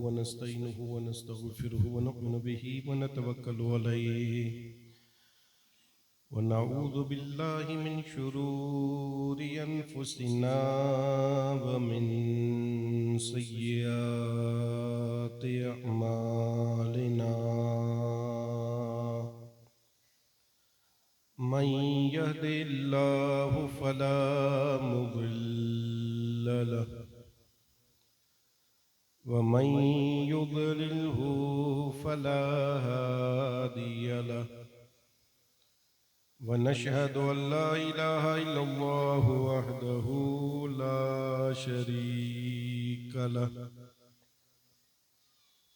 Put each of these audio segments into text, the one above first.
व नस्तईनुहु व नस्तगफिरुहु व नु'मिनु बिही व नतवक्कलु अलैहि व नऊज़ु बिल्लाहि मिन शुरूरि अनफुसिना व मिन सय्यिआति अअमालिना मन यहदिल्लाहु फला मुदिल्ल लहु व मन युद्लिलहु फला हादिय लहु व नशहदु अन ला इलाहा इल्लल्लाहु वहदहु ला शरीक लहु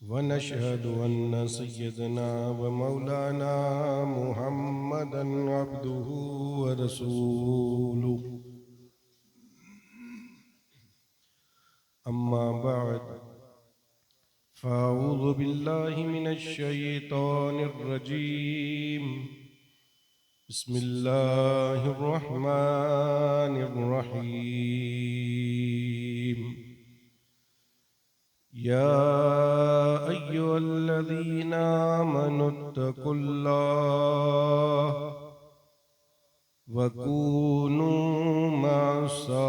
व नशहदु अन्न सय्यदना व मौलाना मुहम्मदन अब्दुहु व रसूलुहु अम्मा बअद फ़अऊज़ु बिल्लाहि मिनश शैतानिर रजीम बिस्मिल्लाहिर रहमानिर रहीम या अय्युहल्लज़ीना आमनुत्तकुल्लाह व कूनू मअस्सादिक़ीन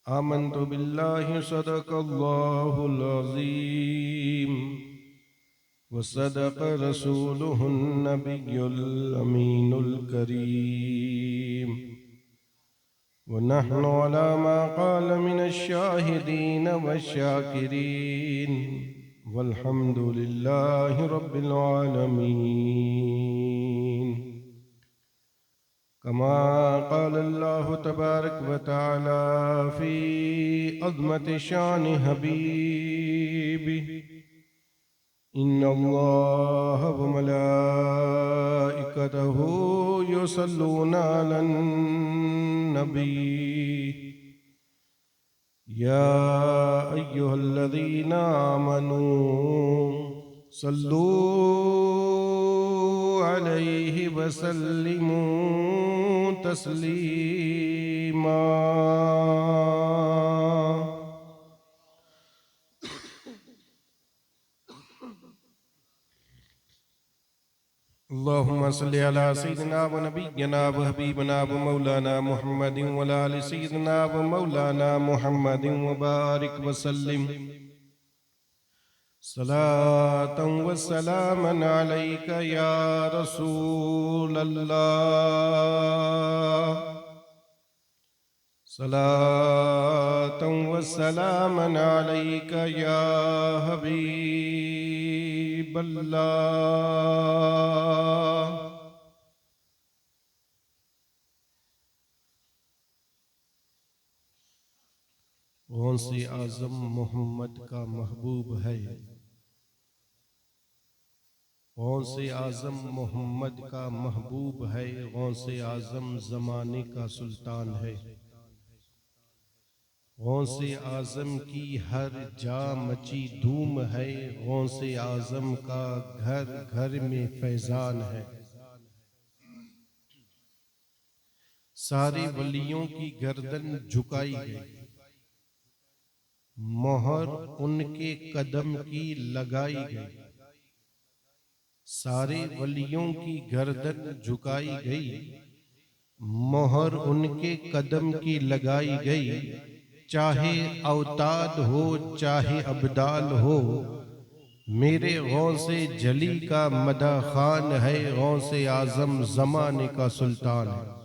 आमन्तु बिल्लाहि सदक़ल्लाहुल अज़ीम व सदक़ रसूलुहुन नबियुल अमीनुल करीम व नहनु अला मा क़ाल मिनश शाहिदीन वश्शाकिरीन वल्हम्दुलिल्लाहि रब्बिल आलमीन कमा क़ाल अल्लाहु तबारक व तआला फ़ी अज़मति शानि हबीबिही इन्नल्लाह व मलाइकतहु युसल्लूना अलन नबी या अय्युहल्लज़ीना आमनू सल्लू अलैहि व सल्लिमू तस्लीमा अल्लाहुम्मा सल्लि अला सय्यिदिना व नबिय्यिना व हबीबिना व मौलाना मुहम्मदिन व अला आलि सय्यिदिना व मौलाना मुहम्मदिन व बारिक व सल्लिम सलातन व सलामन अलैका या रसूलल्लाह सलातन व सलामन अलैका या हबीबल्लाह गौसे आज़म मोहम्मद का महबूब है गौसे आज़म मोहम्मद का महबूब है गौसे आज़म ज़माने का सुल्तान है गौसे आज़म की हर जा मची धूम है गौसे आज़म का घर घर में फैज़ान है सारे वलियों की गर्दन झुकाई गई मोहर उनके कदम की लगाई गई सारे वलियों की गर्दन झुकाई गई मोहर उनके कदम की लगाई गई चाहे औताद हो चाहे अब्दाल हो मेरे गौसे जली का मदा खान है गौसे आज़म ज़माने का सुल्तान है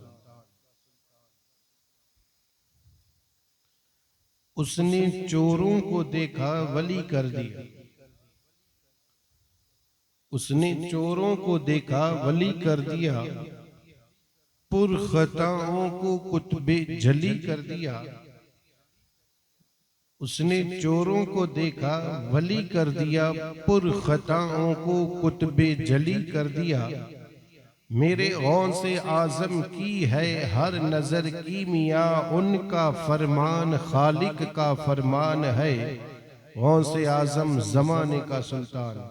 उसने चोरों को देखा वली कर दिया उसने चोरों को देखा वली कर दिया पुरखताओं को कुतबे जली कर दिया उसने चोरों को देखा वली कर दिया पुरखताओं को कुतबे जली कर दिया मेरे गौसे आज़म की है हर नजर की मियाँ उनका फरमान खालिक का फरमान है गौसे आज़म ज़माने का सुल्तान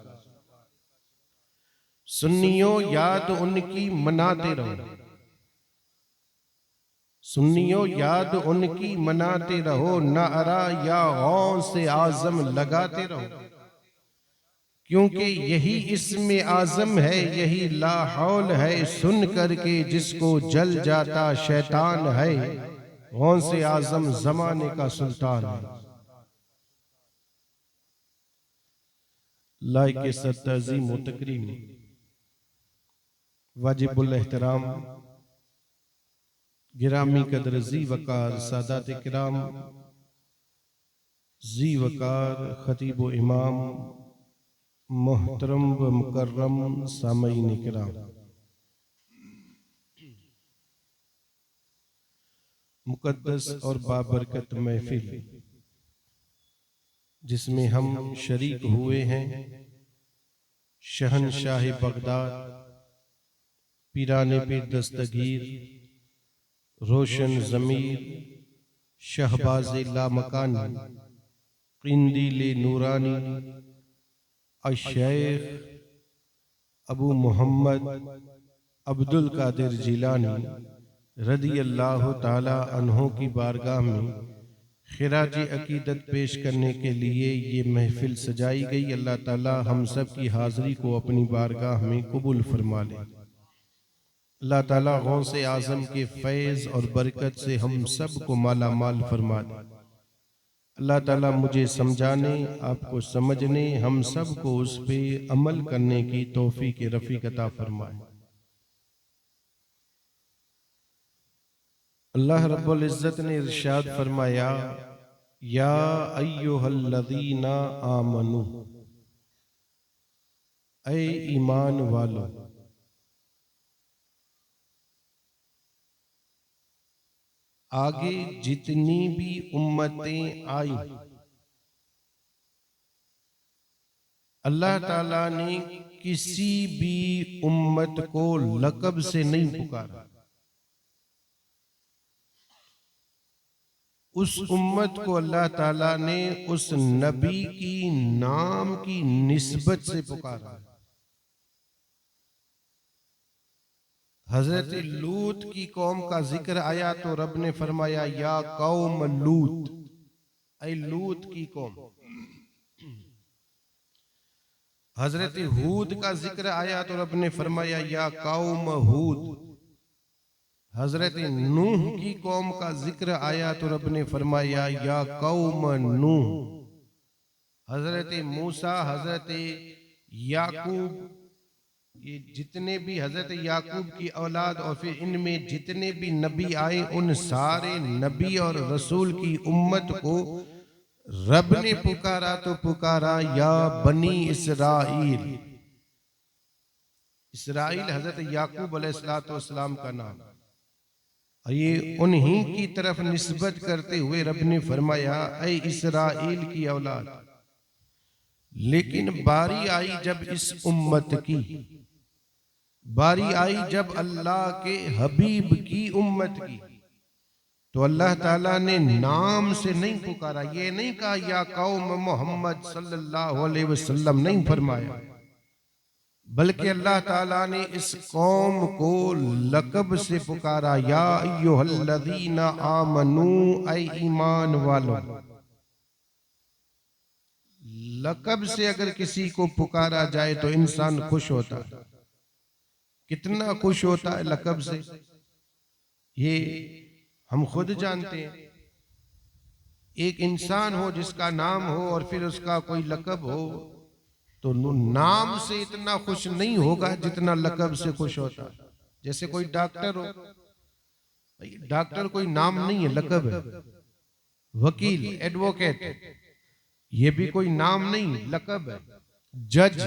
सुन्नियों याद उनकी मनाते रहो सुन्नियों याद उनकी मनाते रहो, नारा या गौसे आजम लगाते रहो, क्योंकि यही इसमें आजम है, यही ला हौल है। सुन करके जिसको जल जाता शैतान है, गौसे आजम जमाने का सुल्तान है। लाइक सत्ताजीम व तकरीम, वाजिबुल एहतराम, गिरामी कदर जी वकार सादात किराम, जी वकार खतीब व इमाम, मोहतरम व मुकर्रम सामईन किराम, मुकद्दस और बाबरकत महफिल जिसमें हम शरीक हुए हैं, शहनशाह बगदाद, पीराने पीर दस्तगीर, रोशन ज़मीर, शहबाज लामकानी, क़िंदील नूरानी, अशेख अबू मोहम्मद अब्दुल कादिर जिलानी रदी अल्लाह ताला अन्हो की बारगाह में खिराज अकीदत पेश करने के लिए ये महफिल सजाई गई। अल्लाह ताला हम सब की हाज़री को अपनी बारगाह में कबूल फरमा ले। अल्लाह ताला गौसे आज़म के फैज़ और बरकत से हम सब को माला माल फरमा दे। अल्लाह ताला मुझे समझाने, आपको समझने, हम सब को उस पे अमल करने की तौफीक रफ़ीक अता फरमाए। अल्लाह रब्बुल इज़्ज़त ने इरशाद फरमाया, या अय्युहल्लज़ीना आमनू, ऐ ईमान वालो, आगे जितनी भी उम्मतें आई, अल्लाह ताला ने किसी भी उम्मत को लक़ब से नहीं पुकारा। उस उम्मत को अल्लाह ताला ने उस नबी की नाम की निस्बत से पुकारा। हजरत लूत की कौम का जिक्र आया तो रब ने फरमाया, या कौम लूत, ऐ लूत की कौम। हजरत हूद का जिक्र आया तो रब ने फरमाया, या कौम हूद। हजरत नूह की कौम का जिक्र आया तो रब ने फरमाया, या कौम नूह। हजरत मूसा, हजरत याकूब, ये जितने भी हजरत याकूब की औलाद और फिर इनमें जितने भी नबी आए, उन सारे नबी और रसूल की उम्मत को रब ने पुकारा तो पुकारा, या बनी इसराइल। इसराइल हजरत याकूब अलैहिस्सलाम का नाम, ये उन्हीं की तरफ निस्बत करते हुए रब ने फरमाया, ऐ इसराइल की औलाद। लेकिन बारी आई जब इस उम्मत की, बारी आई जब अल्लाह के हबीब की उम्मत की, तो अल्लाह ताला ने नाम से नहीं पुकारा। ये नहीं कहा या कौम मोहम्मद सल्लल्लाहु अलैहि वसल्लम, नहीं फरमाया, बल्कि अल्लाह ताला ने इस कौम को लक़ब से पुकारा, या अय्युहल्लज़ीना आमनू, ऐ ईमान वालों। लक़ब से अगर किसी को पुकारा जाए तो इंसान खुश होता है। कितना खुश होता है लक़ब से, ये हम खुद जानते हैं। एक इंसान हो जिसका नाम हो और फिर उसका कोई लक़ब हो, तो नाम से इतना खुश नहीं होगा जितना लक़ब से खुश होता है। जैसे कोई डॉक्टर हो, डॉक्टर कोई नाम नहीं है, लक़ब है। वकील, एडवोकेट, ये भी कोई नाम नहीं, लक़ब है। जज,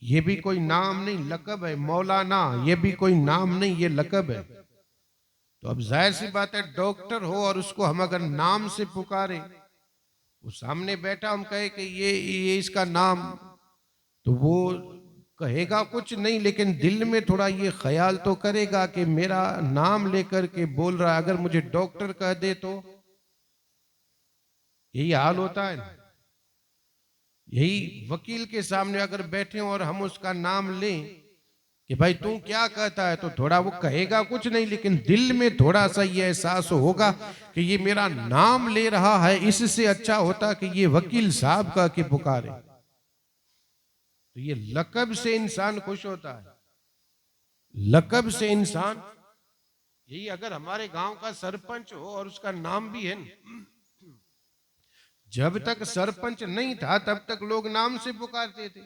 ये भी कोई नाम नहीं, लक़ब है। मौलाना, ये भी कोई नाम नहीं, ये लक़ब है। तो अब जाहिर सी बात है, डॉक्टर हो और उसको हम अगर नाम से पुकारे, वो सामने बैठा, हम कहे कि ये इसका नाम, तो वो कहेगा कुछ नहीं, लेकिन दिल में थोड़ा ये ख्याल तो करेगा कि मेरा नाम लेकर के बोल रहा है। अगर मुझे डॉक्टर कह दे तो यही हाल होता है। यही वकील के सामने अगर बैठे हो और हम उसका नाम लें कि भाई तू क्या कहता है, तो थोड़ा वो कहेगा कुछ नहीं, लेकिन दिल में थोड़ा सा ये एहसास होगा कि ये मेरा नाम ले रहा है, इससे अच्छा होता कि ये वकील साहब का के पुकारे। तो ये लकब से इंसान खुश होता है, लकब से इंसान। यही अगर हमारे गांव का सरपंच हो और उसका नाम भी है, जब तक सरपंच नहीं था तब तक लोग नाम से पुकारते थे,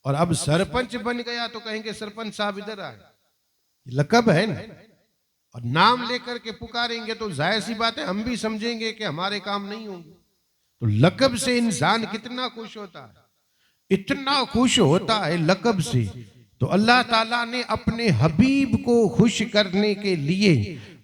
और अब सरपंच बन गया तो कहेंगे सरपंच साहब इधर आए, लकब है ना। और नाम लेकर के पुकारेंगे तो जाहिर सी बात है हम भी समझेंगे कि हमारे काम नहीं होंगे। तो लकब से इंसान कितना खुश होता है, इतना खुश होता है लकब से। तो अल्लाह ताला ने अपने हबीब को खुश करने के लिए,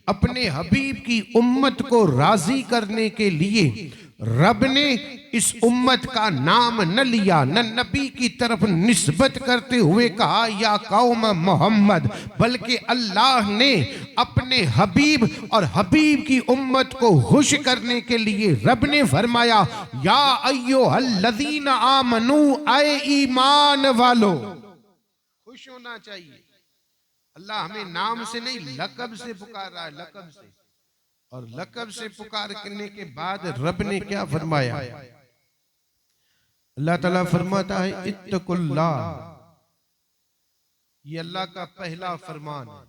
अपने हबीब की उम्मत को राजी करने के लिए रब ने इस उम्मत का नाम न लिया, न नबी की तरफ निस्बत करते हुए कहा या कौम मोहम्मद, बल्कि अल्लाह ने अपने हबीब और हबीब की उम्मत को खुश करने के लिए रब ने फरमाया या अय्युहल्लज़ीना आमनू, आए ईमान वालो। खुश होना चाहिए। अल्लाह हमें नाम से नहीं लकब से पुकार रहा है, लकब से। और लकब से पुकार करने के बाद रब ने क्या फरमाया, अल्लाह ताला फरमाता है इत्तकुल्लाह। ये अल्लाह का पहला फरमान है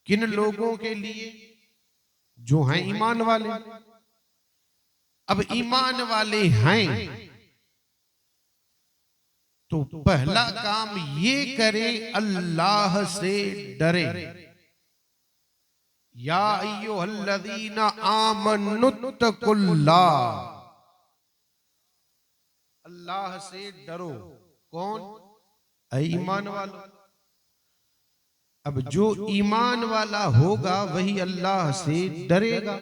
किन लोगों के लिए, जो हैं ईमान वाले। अब ईमान वाले हैं तो पहला काम ये करे अल्लाह से डरे। या अय्युहल्लज़ीना आमनुत्तकुल्लाह, अल्लाह से डरो। कौन? ईमान वाला। अब जो ईमान वाला होगा वही अल्लाह से डरेगा,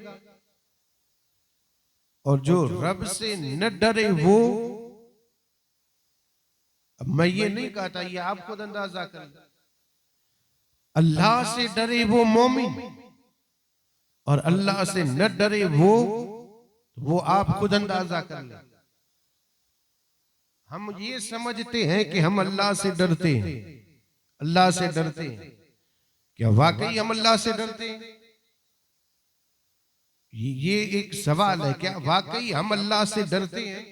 और जो रब से न डरे वो, अब मैं ये नहीं कहता, ये आप खुद अंदाजा करें। अल्लाह से डरे वो मोमिन, और अल्लाह से न डरे वो आप खुद अंदाजा कर लें। हम ये समझते हैं कि हम अल्लाह से डरते हैं, अल्लाह से डरते हैं। क्या वाकई हम अल्लाह से डरते हैं? ये एक सवाल है, क्या वाकई हम अल्लाह से डरते हैं?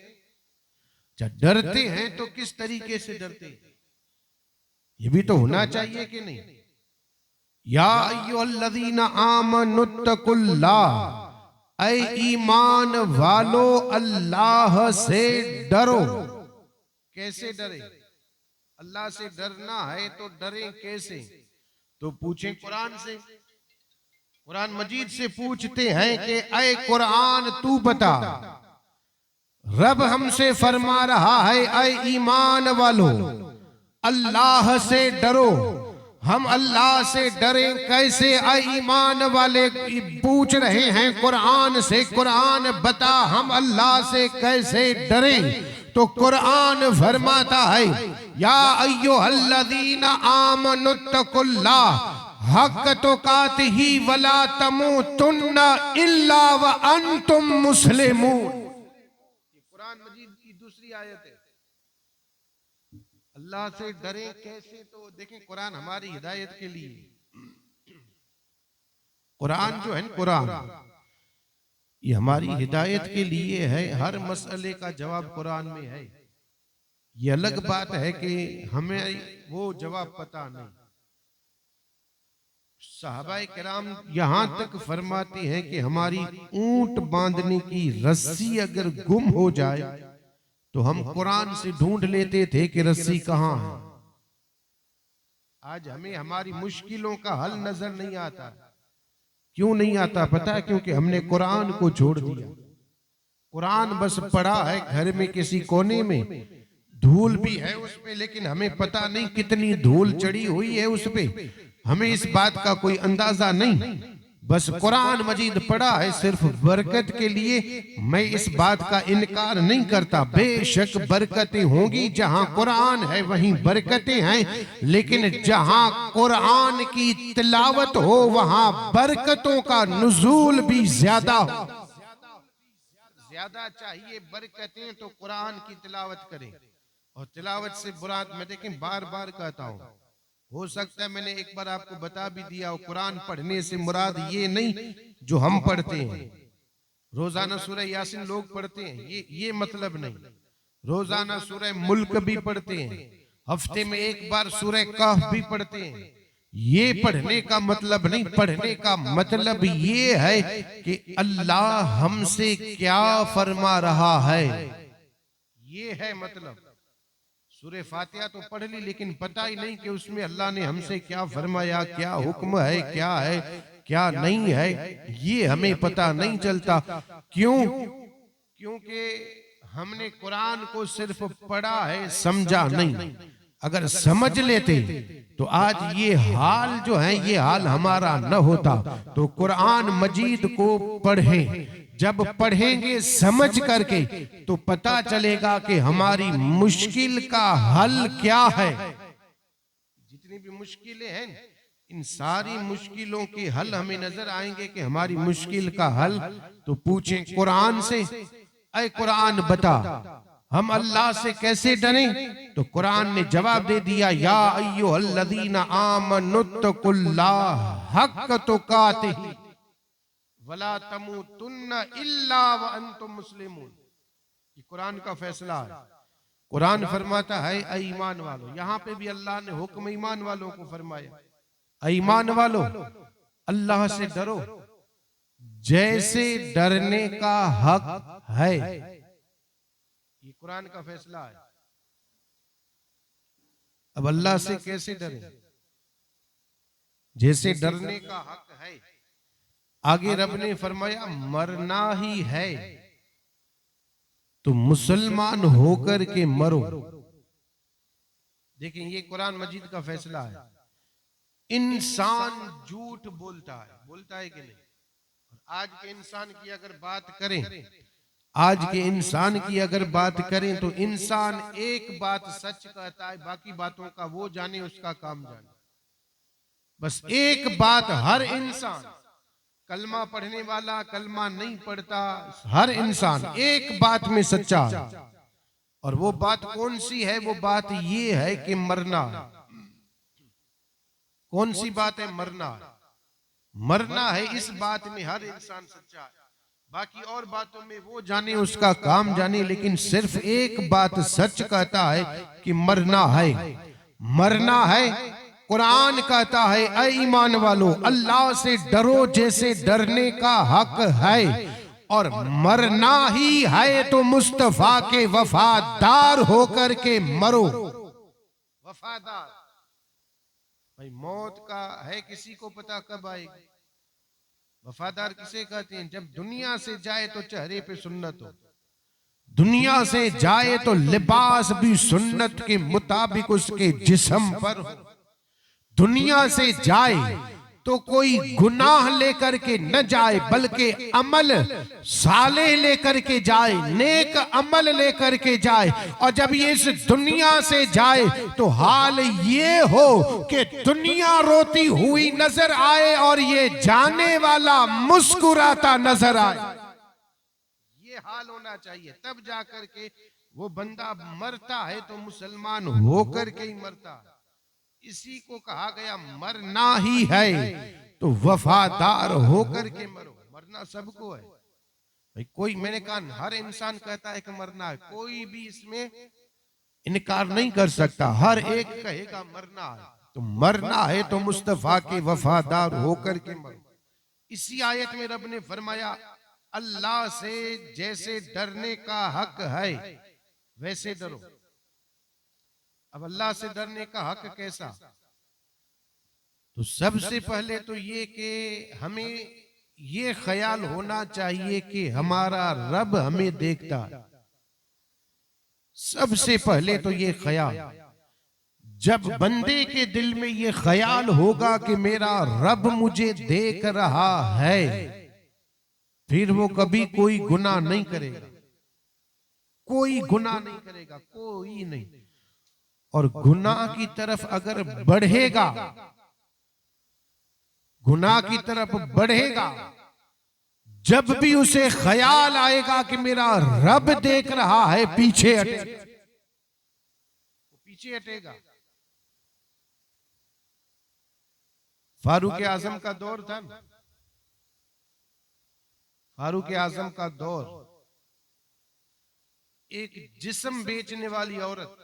डरते हैं तो किस तरीके से डरते हैं, ये भी तो होना चाहिए कि नहीं। या अय्युहल्लज़ीना आमनुत्तकुल्लाह, ऐ ईमान वालो अल्लाह से डरो। कैसे डरे? अल्लाह से डरना है तो डरे कैसे? तो पूछें कुरान से। कुरान मजीद से पूछते हैं कि ऐ कुरान तू बता, रब हमसे फरमा रहा है ऐ ईमान वालो अल्लाह से डरो। हम अल्लाह से डरें कैसे? ऐ ईमान वाले पूछ रहे हैं कुरान से, कुरान बता हम अल्लाह से कैसे डरें? तो कुरान फरमाता है या अय्युहल्लज़ीना आमनुत्तकुल्लाह हक़ तुक़ातिही वला तमूतुन्ना इल्ला व अंतुम मुस्लिमून। कुरान मजीद की दूसरी आयत है। अल्लाह से डरें कैसे? तो देखें कुरान हमारी हिदायत के लिए, कुरान जो है कुरान ये हमारी हिदायत के लिए है। हर मसले का जवाब कुरान में है। ये अलग बात है कि हमें वो जवाब पता नहीं। सहाबाए किराम यहां तक फरमाते हैं कि हमारी ऊंट बांधने की रस्सी अगर गुम हो जाए तो हम कुरान से ढूंढ लेते थे कि रस्सी कहां है। आज हमें हमारी मुश्किलों का हल नजर नहीं आता। क्यों नहीं आता पता है? क्योंकि हमने कुरान को छोड़ दिया। कुरान बस पढ़ा है घर में किसी कोने में, धूल भी है उसमें, लेकिन हमें पता नहीं कितनी धूल चढ़ी हुई है उस पे, हमें इस बात का कोई अंदाजा नहीं। बस कुरान मजीद पढ़ा है सिर्फ बरकत के लिए। मैं इस बात का इनकार नहीं करता, बेशक बरकतें होंगी, जहां कुरान है वहीं बरकतें हैं, लेकिन जहां कुरान की तिलावत हो वहां बरकतों का नुज़ूल भी ज्यादा हो। ज्यादा चाहिए बरकतें तो कुरान की तिलावत करें, और तिलावत से मुराद, मैं देखें बार बार कहता हूं, हो सकता है मैंने एक बार आपको बता भी दिया हो, कुरान पढ़ने से मुराद ये नहीं जो हम पढ़ते हैं, रोजाना सूरह यासीन लोग पढ़ते हैं, ये मतलब नहीं। रोजाना सूरह मुल्क भी पढ़ते हैं, हफ्ते में एक बार सूरह कहफ भी पढ़ते हैं। ये पढ़ने का मतलब नहीं, पढ़ने का मतलब ये है कि अल्लाह हमसे क्या फरमा रहा है, ये है मतलब। सूरह फातिहा तो पढ़ ली, लेकिन पता ही नहीं कि उसमें अल्लाह ने हमसे क्या फरमाया, क्या हुक्म है, क्या है क्या नहीं है, ये हमें पता नहीं चलता। क्यों? क्योंकि हमने कुरान को सिर्फ पढ़ा है, समझा नहीं। अगर समझ लेते तो आज ये हाल जो है, ये हाल हमारा न होता। तो कुरान मजीद को पढ़ें, जब पढ़ेंगे समझ करके तो पता चलेगा कि हमारी मुश्किल का हल क्या है। जितनी भी मुश्किलें हैं, इन सारी मुश्किलों के हल हमें नजर आएंगे कि हमारी मुश्किल का हल, तो पूछें कुरान से, ऐ कुरान बता हम अल्लाह से कैसे डरें? तो कुरान ने जवाब दे दिया, या अय्युहल्लज़ीना आमनुत्तकुल्लाह हक़्क़ तुक़ातिही वला तमूतुन्ना इल्ला व अंतुम मुस्लिमून। ये कुरान का फैसला है। कुरान फरमाता है ऐ ईमान वालों, यहाँ पे भी अल्लाह ने हुक्म ईमान वालों को फरमाया, ऐ ईमान वालों अल्लाह से डरो जैसे डरने का हक है। ये कुरान का फैसला है। अब अल्लाह से कैसे डरें? जैसे डरने का हक है। आगे रब ने फरमाया मरना ही है तो मुसलमान होकर के मरो। देखें ये कुरान मजीद का फैसला है। इंसान झूठ बोलता है कि नहीं? आज के इंसान की अगर बात करें, आज के इंसान की अगर बात करें तो इंसान एक बात सच कहता है, बाकी बातों का वो जाने, उसका काम जाने। बस एक बात हर इंसान, कलमा पढ़ने वाला, कलमा नहीं पढ़ता, हर इंसान एक बात में सच्चा है। और वो बात कौन सी है? वो बात ये है कि मरना। कौन सी बात है? मरना। मरना है, इस बात में हर इंसान सच्चा है। बाकी और बातों में वो जाने, उसका काम जाने, लेकिन सिर्फ एक बात सच कहता है कि मरना है। मरना है। कुरान कहता है ऐ ईमान वालों अल्लाह से डरो जैसे डरने का हक है, और मरना ही है तो मुस्तफा के वफादार होकर के मरो। वफादार भाई, मौत का है किसी को पता कब आएगी? वफादार किसे कहते हैं? जब दुनिया से जाए तो चेहरे पे सुन्नत हो, दुनिया से जाए तो लिबास भी सुन्नत के मुताबिक उसके जिस्म पर हो, दुनिया से जाए तो कोई गुनाह लेकर के न जाए बल्कि अमल सालेह लेकर के जाए, नेक अमल लेकर के जाए। और जब ये इस दुनिया से जाए तो हाल ये हो कि दुनिया रोती हुई नजर आए और ये जाने वाला मुस्कुराता नजर आए। ये हाल होना चाहिए, तब जाकर के वो बंदा मरता है तो मुसलमान होकर के ही मरता है। इसी को कहा गया मरना ही है तो वफादार होकर के मरो। मरना सबको है भाई, कोई, मैंने कहा हर इंसान कहता है कि मरना है, कोई भी इसमें इनकार नहीं कर सकता, हर एक कहेगा मरना है। तो मरना है तो मुस्तफा के वफादार होकर के मरो। इसी आयत में रब ने फरमाया अल्लाह से जैसे डरने का हक है वैसे डरो। अब अल्लाह से डरने का हक कैसा? तो सबसे पहले तो ये कि हमें ये ख्याल होना चाहिए कि हमारा रब हमें देखता है। सबसे पहले तो ये ख्याल, जब बंदे के दिल में ये ख्याल होगा कि मेरा रब मुझे देख रहा है, फिर वो कभी कोई गुनाह नहीं करेगा, कोई गुनाह नहीं करेगा, कोई नहीं। और गुनाह की तरफ अगर बढ़ेगा, गुनाह की तरफ बढ़ेगा, जब भी उसे ख्याल आएगा कि मेरा रब देख रहा है, पीछे हटे। पीछे हटेगा। फारूक आजम का दौर था ना, फारूक आजम का दौर, एक जिस्म बेचने वाली औरत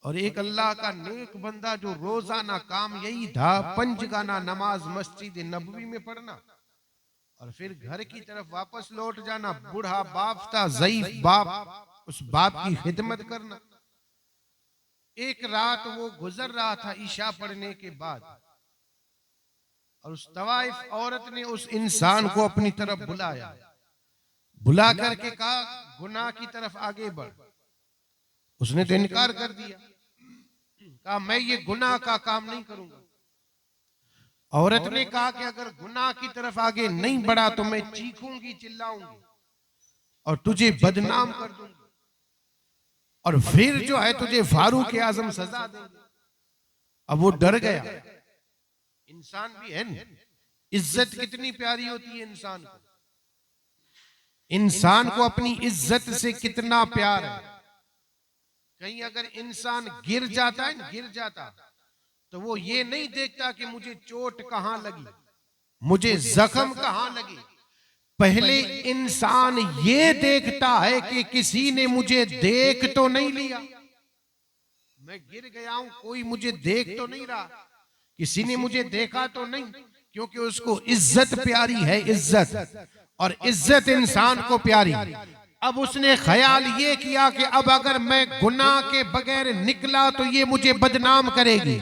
और एक अल्लाह का नेक बंदा जो रोजाना काम यही था पंजगाना नमाज मस्जिद नबवी में पढ़ना और फिर घर की तरफ वापस लौट जाना। बूढ़ा बाप था, ज़ईफ बाप, उस बाप की खिदमत करना। एक रात वो गुजर रहा था ईशा पढ़ने के बाद और उस तवाइफ औरत ने उस इंसान को अपनी तरफ बुलाया, बुला करके कहा गुनाह की तरफ आगे बढ़। उसने तो इनकार कर दिया, कहा मैं ये गुनाह का काम नहीं करूंगा। औरत ने कहा कि अगर गुनाह की तरफ आगे नहीं बढ़ा तो मैं चीखूंगी, चिल्लाऊंगी और तुझे बदनाम कर दूंगी और फिर जो है तुझे फारूक आजम सजा देंगे। अब वो डर गया। इंसान भी है ना, इज्जत कितनी प्यारी होती है इंसान को, इंसान को अपनी इज्जत से कितना प्यार है। कहीं अगर इंसान गिर जाता है, गिर जाता तो वो ये नहीं देखता कि मुझे चोट कहां लगी, मुझे जख्म कहां लगी। पहले इंसान ये देखता है कि किसी ने मुझे देख तो नहीं लिया, मैं गिर गया हूं, कोई मुझे देख तो नहीं रहा, किसी ने मुझे देखा तो नहीं, क्योंकि उसको इज्जत प्यारी है, इज्जत, और इज्जत इंसान को प्यारी। अब उसने ख्याल ये किया कि अब अगर मैं गुनाह के बगैर निकला तो ये मुझे बदनाम करेगी।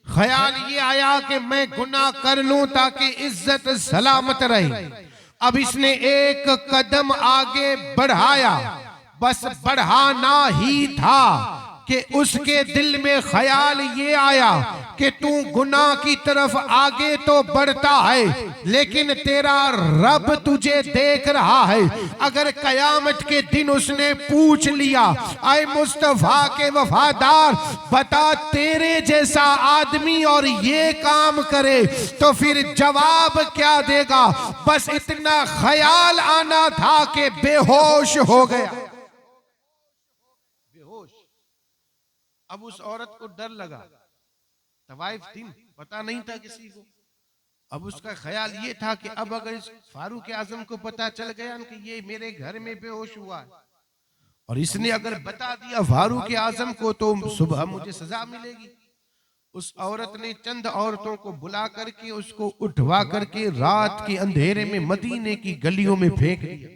ख्याल ये आया कि मैं गुनाह कर लूं ताकि इज्जत सलामत रहे। अब इसने एक कदम आगे बढ़ाया, बस बढ़ाना ही था कि उसके दिल में ख्याल ये आया कि तू गुनाह की तरफ आगे तो बढ़ता है लेकिन तेरा रब तुझे देख रहा है। अगर कयामत के दिन उसने पूछ लिया, आए मुस्तफा के वफादार बता तेरे जैसा आदमी और ये काम करे, तो फिर जवाब क्या देगा? बस इतना ख्याल आना था कि बेहोश हो गया, बेहोश। अब उस औरत को डर लगा, तवाइफ थी, पता नहीं था किसी को। अब उसका ख्याल ये था कि अब अगर इस फारूक आजम को पता चल गया कि ये मेरे घर में बेहोश हुआ है और इसने अगर बता दिया फारूक आजम को तो सुबह मुझे सजा मिलेगी। उस औरत ने चंद औरतों को बुला करके उसको उठवा करके रात के अंधेरे में मदीने की गलियों में फेंक दिया।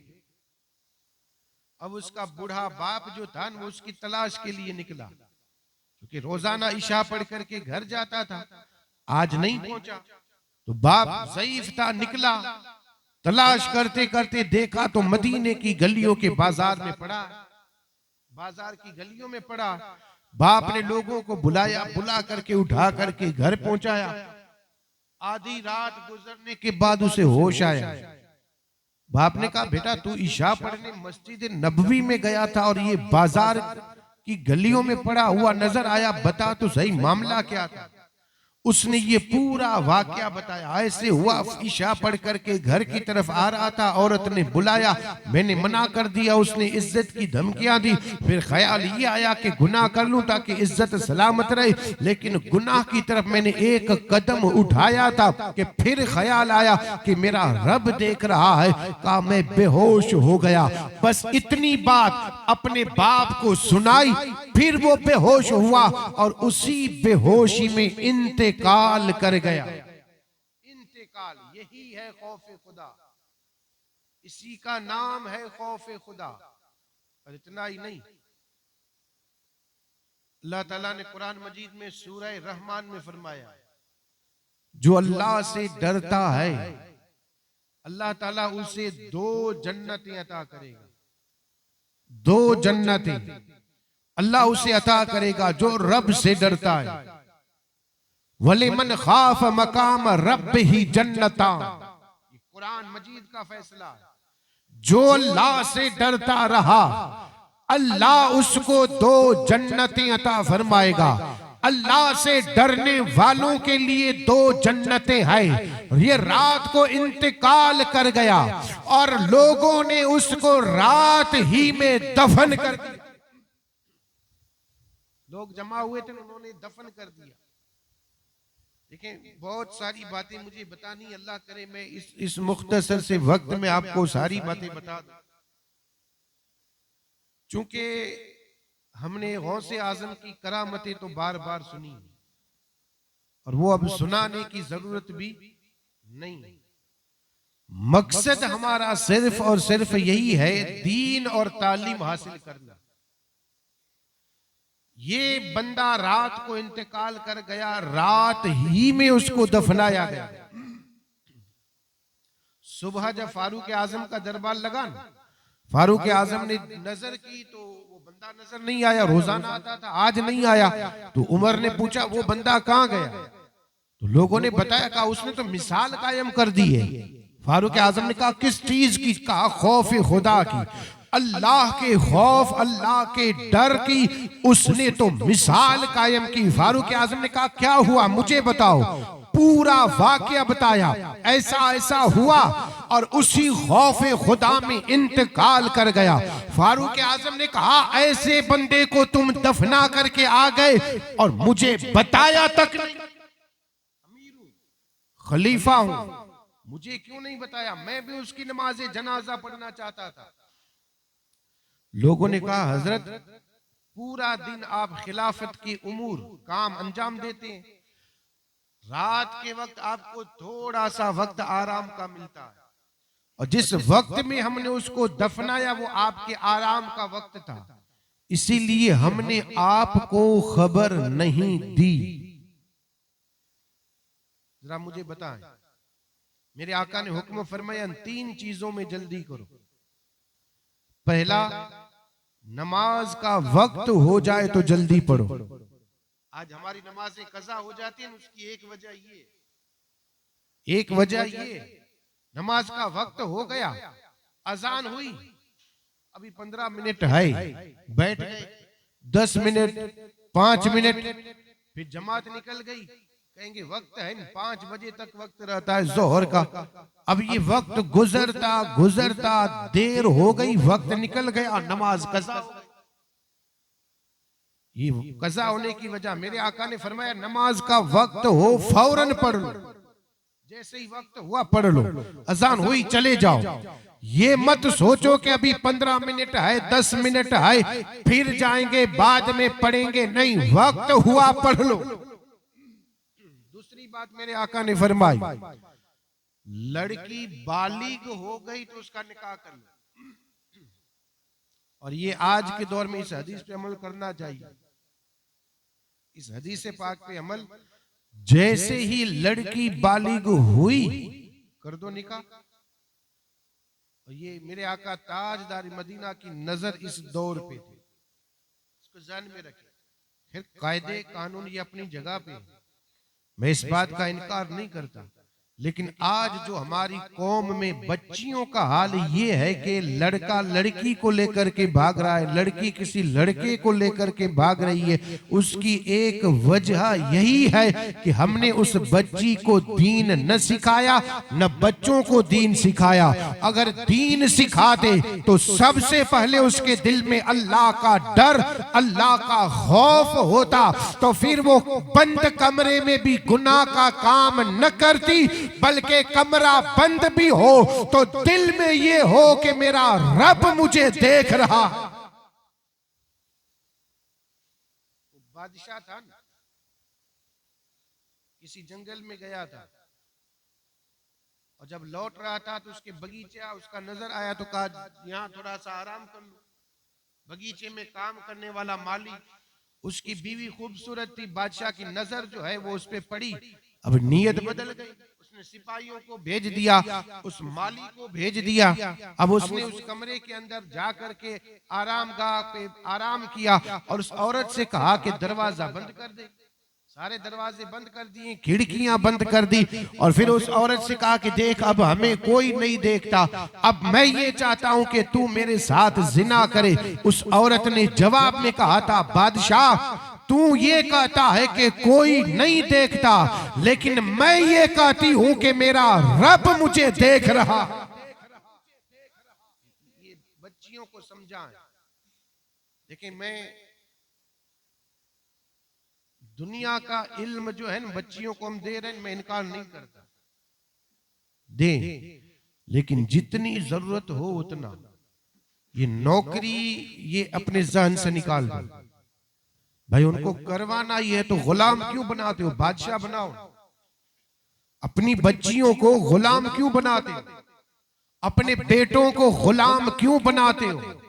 अब उसका बूढ़ा बाप जो था वो उसकी तलाश के लिए निकला, क्योंकि रोजाना इशा पढ़ करके घर जाता था, आज नहीं पहुंचा। तो बाप ज़ईफ था, निकला, तलाश करते करते देखा तो मदीने की गलियों के बाजार में पड़ा, बाजार की गलियों में पड़ा। बाप ने लोगों को बुलाया, बुला करके उठा करके घर पहुंचाया। आधी रात गुजरने के बाद उसे होश आया। बाप ने कहा बेटा तू इशा पढ़ने मस्जिद नबवी में गया था और ये बाजार की गलियों में पड़ा हुआ नजर आया, बता तो सही मामला क्या था। उसने ये पूरा वाकया बताया। ऐसे हुआ, इशा पढ़ करके घर की तरफ आ रहा था, औरत ने बुलाया, मैंने मना कर दिया, उसने इज्जत की धमकियां दी। फिर ख्याल ये आया कि गुनाह कर लूं ताकि इज्जत सलामत रहे, लेकिन गुनाह की तरफ मैंने एक कदम उठाया था कि फिर ख्याल आया कि मेरा रब देख रहा है। कहा मैं बेहोश हो गया। बस इतनी बात अपने बाप को सुनाई, फिर वो बेहोश हुआ और उसी बेहोशी में इंतकाल कर गया। इंतकाल, यही है खौफ खुदा, इसी का नाम है खौफ खुदा। और इतना ही नहीं, अल्लाह ताला ने कुरान मजीद में सूरह रहमान में फरमाया, जो अल्लाह से डरता है अल्लाह ताला उसे 2 जन्नतें अता करेगा। 2 जन्नतें अल्लाह उसे अता करेगा जो रब से डरता है। वलिमन खाफ मकाम रब ही जन्नता, कुरान मजीद का फैसला है। जो अल्लाह से डरता रहा अल्लाह उसको 2 जन्नतें अता फरमाएगा। अल्लाह से डरने वालों के लिए 2 जन्नतें हैं। ये रात को इंतकाल कर गया और लोगों ने उसको रात ही में दफन कर दिया। लोग जमा हुए थे, उन्होंने दफन कर दिया। देखें, बहुत सारी बातें मुझे बतानी, अल्लाह करे मैं इस मुख्तसर से वक्त में आपको सारी बातें बता दूं। चूंकि हमने गौसे आजम की करामतें तो बार बार सुनी और वो अब सुनाने की जरूरत भी नहीं। मकसद हमारा सिर्फ और सिर्फ यही है, दीन और तालीम हासिल करना। ये बंदा रात को इंतकाल कर गया, रात ही में उसको दफनाया गया। सुबह जब फारूक आजम का दरबार लगा ना, फारूक आजम ने नजर की तो वो बंदा नजर नहीं आया। रोजाना आता था, आज नहीं आया। तो उमर ने पूछा वो बंदा कहां गया? तो लोगों ने बताया, कहा उसने तो मिसाल कायम कर दी है। फारूक आजम ने कहा किस चीज की? कहा खौफ खुदा की, अल्लाह के खौफ, अल्लाह के डर की उसने तो मिसाल कायम की। फारूक आजम ने कहा क्या हुआ मुझे बताओ। पूरा वाकया बताया, ऐसा ऐसा हुआ और उसी खौफ खुदा में इंतकाल कर गया। फारूक आजम ने कहा ऐसे बंदे को तुम दफना करके आ गए और मुझे बताया तक नहीं। खलीफा हूं, मुझे क्यों नहीं बताया? मैं भी उसकी नमाज जनाजा पढ़ना चाहता था। लोगों ने कहा हजरत पूरा दिन आप खिलाफत की उमूर काम अंजाम देते हैं, रात के वक्त आपको थोड़ा सा वक्त आराम का मिलता है, और जिस वक्त में हमने उसको दफनाया वो आपके आराम का वक्त था, इसीलिए हमने आपको खबर नहीं दी। जरा मुझे बताएं, मेरे आका ने हुक्म फरमाया तीन चीजों में जल्दी करो। पहला, नमाज का वक्त हो जाए तो जल्दी पढ़ो। आज हमारी नमाजें कज़ा हो जाती हैं, उसकी एक वजह ये नमाज का वक्त हो गया, अजान हुई, अभी 15 मिनट है, बैठ गए 10 मिनट 5 मिनट, फिर जमात निकल गई, कहेंगे वक्त है 5 बजे तक वक्त रहता है जोहर का। अब ये वक्त गुजरता गुजरता देर हो गई, वक्त निकल गया, नमाज कज़ा हो गई। ये कज़ा होने की वजह, मेरे आका ने फरमाया नमाज का वक्त हो फौरन पढ़ लो, जैसे ही वक्त हुआ पढ़ लो, अजान हुई चले जाओ। ये मत सोचो कि अभी 15 मिनट है 10 मिनट है फिर जाएंगे बाद में पढ़ेंगे, नहीं, वक्त हुआ पढ़ लो। दूसरी बात मेरे आका ने फरमाई, लड़की बालिग हो गई तो उसका निकाह कर लो। और ये आज के दौर में इस हदीस पे अमल करना चाहिए। इस हदीस पाक पे अमल, जैसे ही लड़की बालिग हुई कर दो निकाह। और ये मेरे आका ताजदार मदीना की नजर इस दौर पे थी, इसको ध्यान में रखें। फिर कायदे कानून ये अपनी जगह पे, मैं इस बात का इनकार नहीं करता, लेकिन आज जो हमारी कौम में बच्चियों का हाल ये है कि लड़का लड़की को लेकर के भाग रहा है, लड़की किसी लड़के को लेकर के भाग रही है। उसकी एक वजह यही है कि हमने उस बच्ची को दीन न सिखाया, न बच्चों को दीन सिखाया। अगर दीन सिखाते तो सबसे पहले उसके दिल में अल्लाह का डर, अल्लाह का खौफ होता, तो फिर वो बंद कमरे में भी गुनाह का काम न करती, बल्कि कमरा बंद भी हो तो दिल में ये हो कि मेरा रब मुझे देख रहा। बादशाह था ना, किसी जंगल में गया था और जब लौट रहा था तो उसके बगीचा उसका नजर आया, तो कहा यहाँ थोड़ा सा आराम कर लो। बगीचे में काम करने वाला माली, उसकी बीवी खूबसूरत थी, बादशाह की नजर जो है वो उस पे पड़ी। अब नीयत बदल गई, उसने सिपाहियों को भेज दिया, उस माली को भेज दिया। अब उसने उस कमरे के अंदर जाकर के आरामगाह पे आराम किया और उस औरत से कहा कि दरवाजा बंद कर दे। सारे दरवाजे बंद कर दिए, खिड़कियां बंद कर दी, और फिर उस औरत से कहा कि देख अब हमें कोई नहीं देखता, अब मैं ये चाहता हूं कि तू मेरे साथ जिना करे। उस औरत ने जवाब में कहा था, बादशाह तू ये कहता है कि कोई नहीं देखता, लेकिन मैं ये कहती हूं कि मेरा रब मुझे देख रहा। ये बच्चियों को समझाएं। देखिए, मैं दुनिया का इल्म जो है ना बच्चियों को हम दे रहे हैं, मैं इनकार नहीं करता, दें, लेकिन जितनी जरूरत हो उतना। ये नौकरी ये अपने जहन से निकाल दो भाई, उनको करवाना ही है तो गुलाम क्यों बनाते हो, बादशाह बनाओ। अपनी बच्चियों को गुलाम क्यों बनाते हो, अपने बेटों को गुलाम क्यों बनाते हो।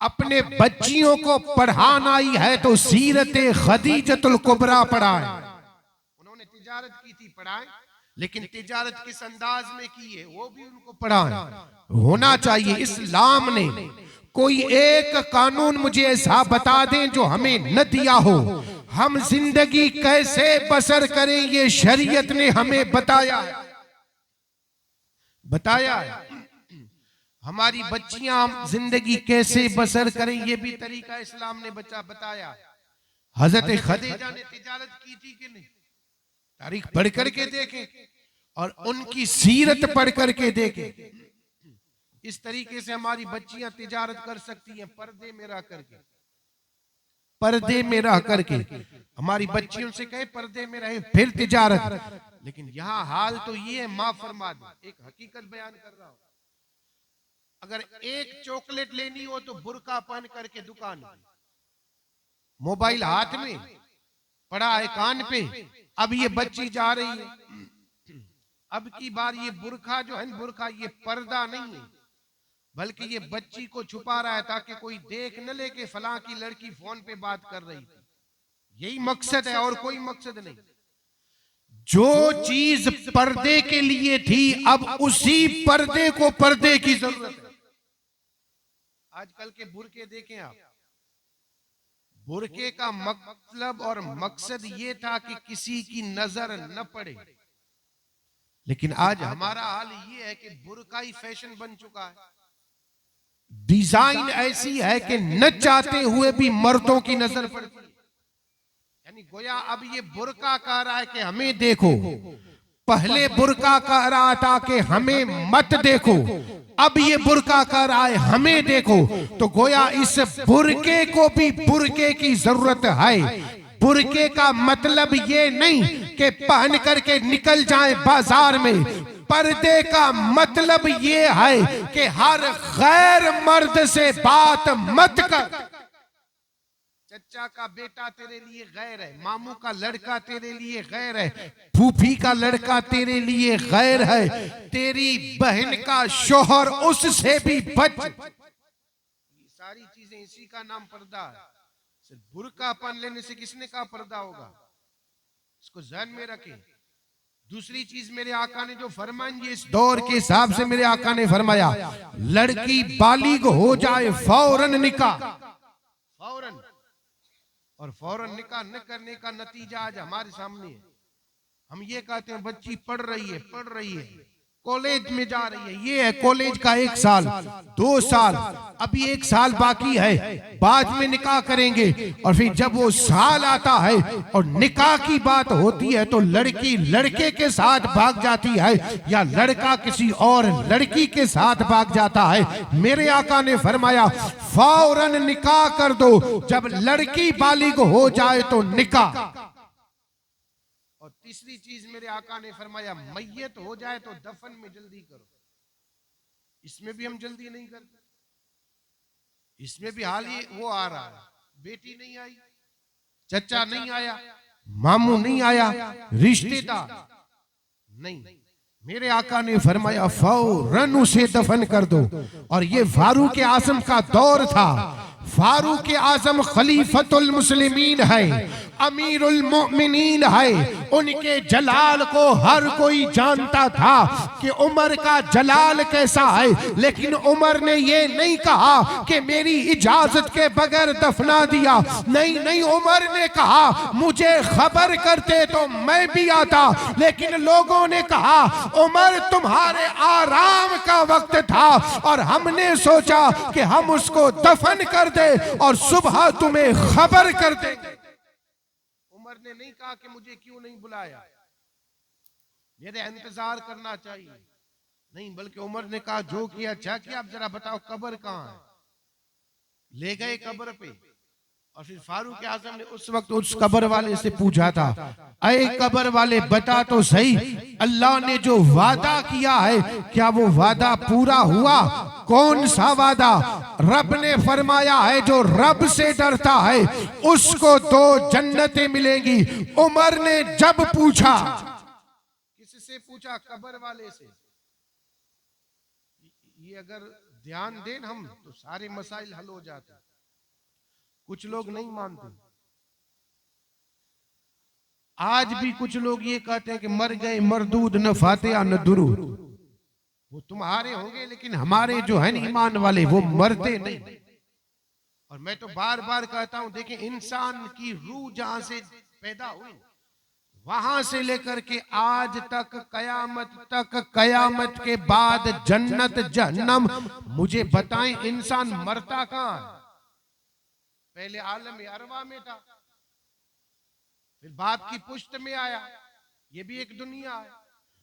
अपने बच्चियों को पढ़ाना ही है तो सीरत खदीजतुल कुबरा पढ़ाए। उन्होंने तिजारत की थी, पढ़ाए, लेकिन तिजारत किस अंदाज में की है वो भी उनको पढ़ाए होना चाहिए। इस्लाम ने कोई एक कानून मुझे ऐसा बता दें जो हमें न दिया हो। हम जिंदगी कैसे बसर करें ये शरीयत ने हमें बताया बताया। हमारी बच्चियां जिंदगी कैसे बसर करें ये भी तरीका इस्लाम ने बताया। हजरत खदीजा ने तिजारत की थी कि नहीं, तारीख पढ़ करके देखें और उनकी सीरत पढ़ करके देखें। इस तरीके से हमारी बच्चियां तिजारत कर सकती हैं, पर्दे में रह करके, पर्दे में रह करके। हमारी बच्चियों से कहे पर्दे में रहे फिर तिजारत। लेकिन यहाँ हाल तो ये है, मां फरमा दे, एक हकीकत बयान कर रहा हूं, अगर एक चॉकलेट लेनी हो तो बुर्का पहन करके दुकान पे, मोबाइल हाथ में, पड़ा है कान पे। अब ये बच्ची जा रही है, अब की बार ये बुर्का जो है, बुर्का ये पर्दा नहीं है, बल्कि ये बच्ची को छुपा रहा है ताकि कोई देख न ले कि फलां की लड़की फोन पे बात कर रही थी। यही मकसद है और कोई मकसद नहीं। जो चीज पर्दे के लिए थी अब उसी पर्दे को पर्दे की जरूरत है। आजकल के बुरके देखें आप, बुरके का मतलब और मकसद ये था कि किसी की नजर न पड़े, लेकिन आज हमारा हाल ये है कि बुरका ही फैशन बन चुका है। डिजाइन ऐसी है कि न चाहते हुए भी मर्दों की नजर पड़ती है। यानी गोया अब ये बुरका कह रहा है कि हमें देखो, पहले बुरका कह रहा था कि हमें मत देखो, अब ये बुरका कह रहा है हमें देखो। तो गोया इस बुरके को भी बुरके की जरूरत है। बुरके का मतलब ये नहीं कि पहन करके निकल जाए बाजार में, पर्दे का मतलब ये है कि हर गैर मर्द से बात मत कर। चचा का बेटा तेरे लिए गैर है, मामू का लड़का तेरे लिए गैर है, फूफी का लड़का तेरे लिए गैर है, तेरी बहन का शोहर उससे भी बच। ये सारी चीजें इसी का नाम पर्दा है। सिर्फ बुर्का पहन लेने से किसने कहा पर्दा होगा, इसको ध्यान में रखें। दूसरी चीज मेरे आका ने जो फरमाई, इस दौर के हिसाब से मेरे आका ने फरमाया, लड़की बालिग हो जाए फौरन निकाह, फौरन। और फौरन निकाह न करने का नतीजा आज हमारे सामने है। हम ये कहते हैं बच्ची पढ़ रही है, कॉलेज में जा रही है, ये है कॉलेज का 1 साल 2 साल, अभी 1 साल बाकी है, बाद में निकाह करेंगे। और फिर जब वो साल आता है और निकाह की बात होती है तो लड़की लड़के के साथ भाग जाती है या लड़का किसी और लड़की के साथ भाग जाता है। मेरे आका ने फरमाया फौरन निकाह कर दो, जब लड़की बालिग हो जाए तो निकाह। और तीसरी चीज मेरे आका ने फरमाया मैयत हो जाए तो दफन में जल्दी करो। इसमें भी हम जल्दी नहीं करते, इसमें भी हाल ही वो आ रहा है, बेटी नहीं आई, चचा नहीं आया, मामू नहीं आया, रिश्तेदार नहीं। मेरे आका ने फरमाया फौरन उसे दफन कर दो। और ये फारूक आजम का दौर था। फारूक आजम खलीफतुल मुस्लिमीन है, अमीरुल मोमिनीन है। उनके जलाल को हर कोई जानता था कि उमर का जलाल कैसा है, लेकिन उमर ने ये नहीं कहा कि मेरी इजाजत के बगैर दफना दिया। नहीं नहीं, उमर ने कहा मुझे खबर करते तो मैं भी आता, लेकिन लोगों ने कहा उमर तुम्हारे आराम का वक्त था और हमने सोचा कि हम उसको दफन कर दे और सुबह तुम्हें खबर कर दे। उमर ने नहीं कहा कि मुझे क्यों नहीं बुलाया, मेरे इंतजार करना चाहिए, नहीं, बल्कि उमर ने कहा जो किया अच्छा किया, अब जरा बताओ कब्र कहां है। ले गए कब्र पे, और फिर फारूक आजम ने उस वक्त उस कब्र वाले से पूछा था, अरे कब्र वाले बता तो सही, अल्लाह ने जो वादा किया है क्या वो वादा पूरा हुआ? कौन सा वादा? रब ने फरमाया है जो रब से डरता है उसको 2 जन्नतें मिलेंगी। उमर ने जब पूछा, किससे पूछा? कब्र वाले से। ये अगर ध्यान दें हम तो सारे मसाइल हल हो जाते। कुछ लोग नहीं मानते। आज भी कुछ लोग ये कहते हैं कि मर गए मरदूद, न फातिहा न दुरूद। वो तुम्हारे होंगे लेकिन हमारे जो है ईमान वाले वो मरते नहीं। और मैं तो बार बार कहता हूं, देखिए इंसान की रूह जहां से पैदा हुई वहां से लेकर के आज तक कयामत के बाद जन्नत जहन्नम, मुझे बताएं इंसान मरता कहां है? पहले आलम अरवा में था, फिर बाप की पुश्त में आया, ये भी एक दुनिया है।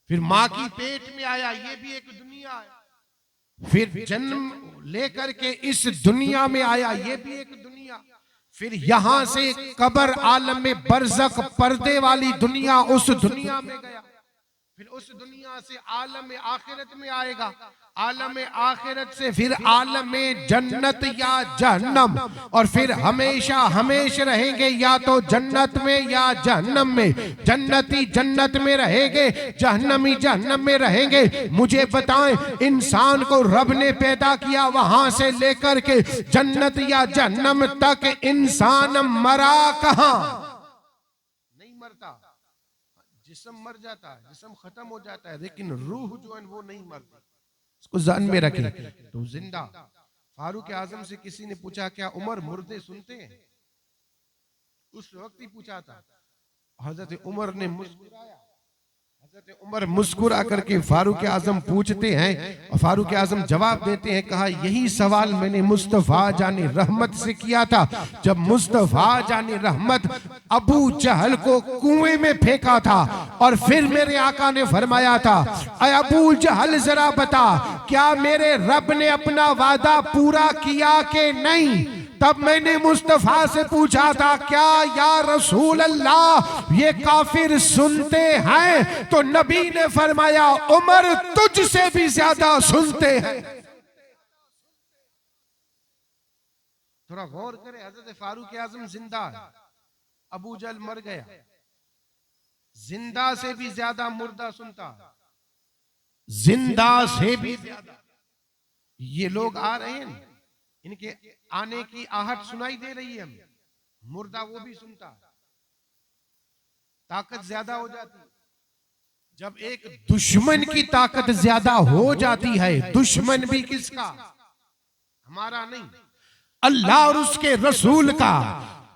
फिर माँ की पेट में आया, ये भी एक दुनिया है। फिर जन्म लेकर के इस दुनिया में आया, ये भी एक दुनिया। फिर यहां से कब्र आलम में बरज़ख पर्दे वाली दुनिया, उस दुनिया में गया। फिर उस दुनिया से आलम आखिरत में आएगा, आलम आखिरत से फिर आलम जन्नत या जहन्नम, और फिर हमेशा हमेशा रहेंगे या तो जन्नत में या जहन्नम में। जन्नती जन्नत में रहेंगे, जहन्नमी जहन्नम में रहेंगे। मुझे बताएं, इंसान को रब ने पैदा किया, वहां से लेकर के जन्नत या जहन्नम तक इंसान मरा कहां? नहीं मरता। जिस्म मर जाता है, जिस्म खत्म हो जाता है, लेकिन रूह जो है वो नहीं मरती। इसको ज़हन में रखें। तो जिंदा फारूक आजम से किसी ने पूछा, क्या उमर मुर्दे सुनते हैं? उस वक्त ही पूछा था। हजरत उमर ने मुस्कुराया। हजरत उमर मुस्कुरा करके फारूक आजम पूछते हैं, और फारूक आजम जवाब देते हैं, कहा यही सवाल मैंने मुस्तफा जाने रहमत से किया था जब मुस्तफा जाने रहमत अबू जहल को कुएं में फेंका था। और फिर मेरे आका ने फरमाया था, अय अबू जहल जरा बता, क्या मेरे रब ने अपना वादा पूरा किया कि नहीं? तब मैंने मुस्तफा से पूछा था, क्या या रसूल अल्लाह ये काफिर सुनते हैं? तो नबी ने फरमाया, उमर तुझसे भी ज्यादा सुनते हैं। थोड़ा गौर करें, हजरत फारूक आजम जिंदा है, अबू जहल मर गया। जिंदा से भी ज्यादा मुर्दा सुनता, जिंदा से भी ज्यादा। ये लोग आ रहे हैं, इनके आने की आहट सुनाई दे रही है हमें, मुर्दा वो भी सुनता। ताकत ज्यादा हो जाती है। जब एक दुश्मन की ताकत ज्यादा हो जाती है, दुश्मन भी किसका? हमारा नहीं, अल्लाह और उसके रसूल का।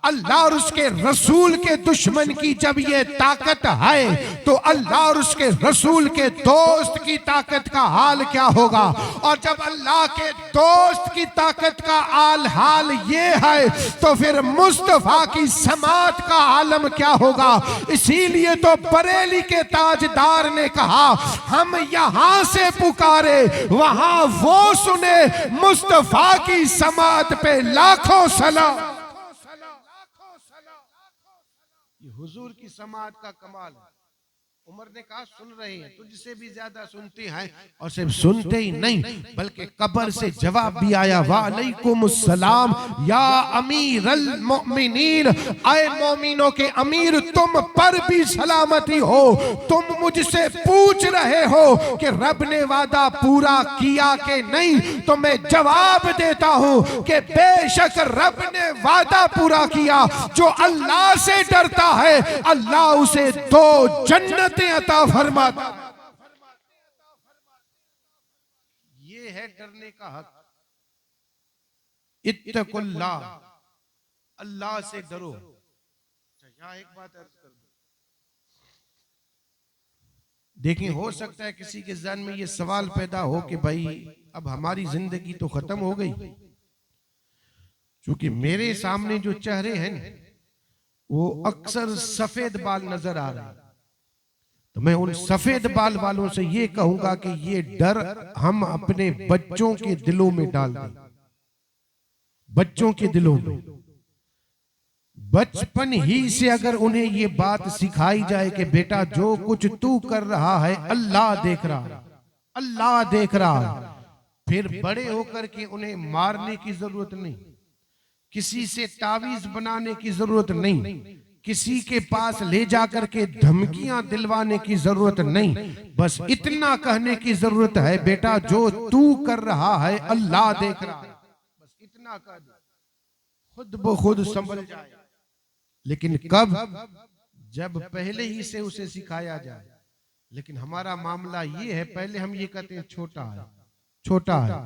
अल्लाह और उसके रसूल के दुश्मन की जब ये ताकत है, तो अल्लाह और उसके रसूल के दोस्त की ताकत का हाल क्या होगा? और जब अल्लाह के दोस्त की ताकत का हाल ये है, तो फिर मुस्तफा की समात का आलम क्या होगा? इसीलिए तो बरेली के ताजदार ने कहा, हम यहां से पुकारे वहां वो सुने, मुस्तफा की समात पे लाखों सलाम। ये हुजूर की समात का कमाल है। उमर ने कहा, सुन रहे हैं, तुझसे भी ज्यादा सुनते हैं। और सिर्फ सुनते ही नहीं, बल्कि कब्र से जवाब भी आया, वालेकुम सलाम या अमीरल मोमिनीन, आए मोमिनों के अमीर, तुम पर भी सलामती हो। तुम मुझसे पूछ रहे हो कि रब ने वादा पूरा किया कि नहीं, तो मैं जवाब देता हूं कि बेशक रब ने वादा पूरा किया। जो अल्लाह से डरता है, अल्लाह उसे 2 जन्नत अता फरमाता। ये है डरने का हक। इत्तकुल्लाह, अल्लाह से डरो। यहां एक बात अर्ज कर दूं, देखिए हो सकता है किसी के ज़हन में ये सवाल पैदा हो कि भाई अब हमारी जिंदगी तो खत्म हो गई, क्योंकि मेरे सामने जो चेहरे हैं वो अक्सर सफेद बाल नजर आ रहे हैं। तो मैं उन सफेद बाल वालों से ये कहूंगा कि ये डर हम अपने बच्चों के दिलों में डाल दें, बच्चों के दिलों में। बचपन ही से अगर उन्हें ये बात सिखाई जाए कि बेटा जो कुछ तू कर रहा है अल्लाह देख रहा है, अल्लाह देख रहा है, फिर बड़े होकर के उन्हें मारने की जरूरत नहीं, किसी से तावीज बनाने की जरूरत नहीं, किसी के पास ले जाकर के धमकियां दिलवाने की जरूरत नहीं, बस इतना कहने की जरूरत है बेटा जो तू कर रहा है अल्लाह देख रहा है, बस इतना कह दो, खुद ब खुद संभल जाए। लेकिन कब? जब पहले ही से उसे सिखाया जाए। लेकिन हमारा मामला ये है, पहले हम ये कहते हैं छोटा है, छोटा है,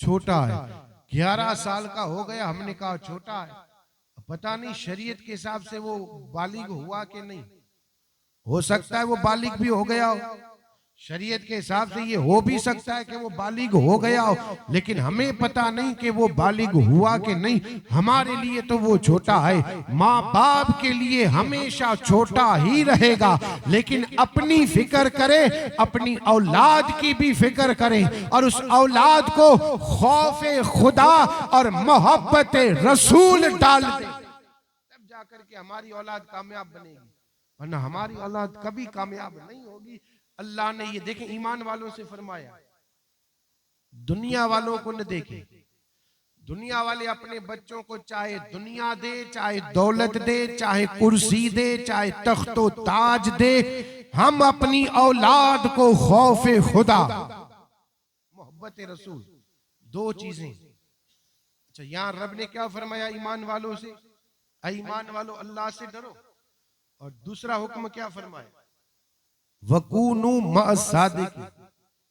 छोटा है, 11 साल का हो गया, हमने कहा छोटा है, पता नहीं शरीयत के हिसाब से वो बालिग हुआ कि नहीं, हो सकता है वो बालिग भी हो गया हो, शरीयत के हिसाब से ये हो भी सकता है कि वो बालिग हो गया हो, लेकिन हमें पता नहीं कि वो बालिग हुआ कि नहीं। हमारे लिए तो वो छोटा है, माँ बाप के लिए हमेशा छोटा ही रहेगा, लेकिन अपनी फिक्र करें, अपनी औलाद की भी फिक्र करें और उस औलाद को खौफे खुदा और मोहब्बत रसूल डाल दें, तब जाकर के हमारी औलाद कामयाब बनेगी, वरना हमारी औलाद कभी कामयाब नहीं होगी। अल्लाह ने ये देखें ईमान वालों से फरमाया, दुनिया वालों को न देखे। दुनिया वाले अपने बच्चों को चाहे दुनिया दे, चाहे दौलत दे, चाहे कुर्सी दे, चाहे तख्तो ताज दे, हम अपनी औलाद को खौफे खुदा मोहब्बत रसूल, दो चीजें। अच्छा, यहां रब ने क्या फरमाया ईमान वालों से? ईमान वालों अल्लाह से डरो, और दूसरा हुक्म क्या फरमाया? वकूनु मअसादिकी,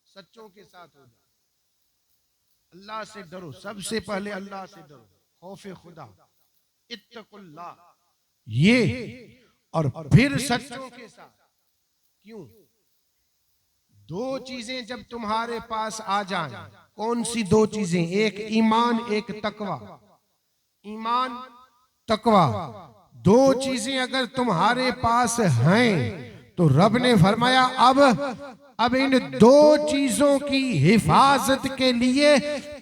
सच्चों के साथ हो जाओ, अल्लाह से डरो, सबसे पहले अल्लाह से डरो, खौफे खुदा, इत्तकुल्लाह, ये, और फिर सच्चों के साथ। क्यों? दो चीजें जब तुम्हारे पास आ जाएं, कौन सी दो चीजें? एक ईमान, एक तकवा। ईमान, तकवा, दो चीजें अगर तुम्हारे पास हैं तो रब ने फरमाया अब इन दो चीजों की हिफाजत के लिए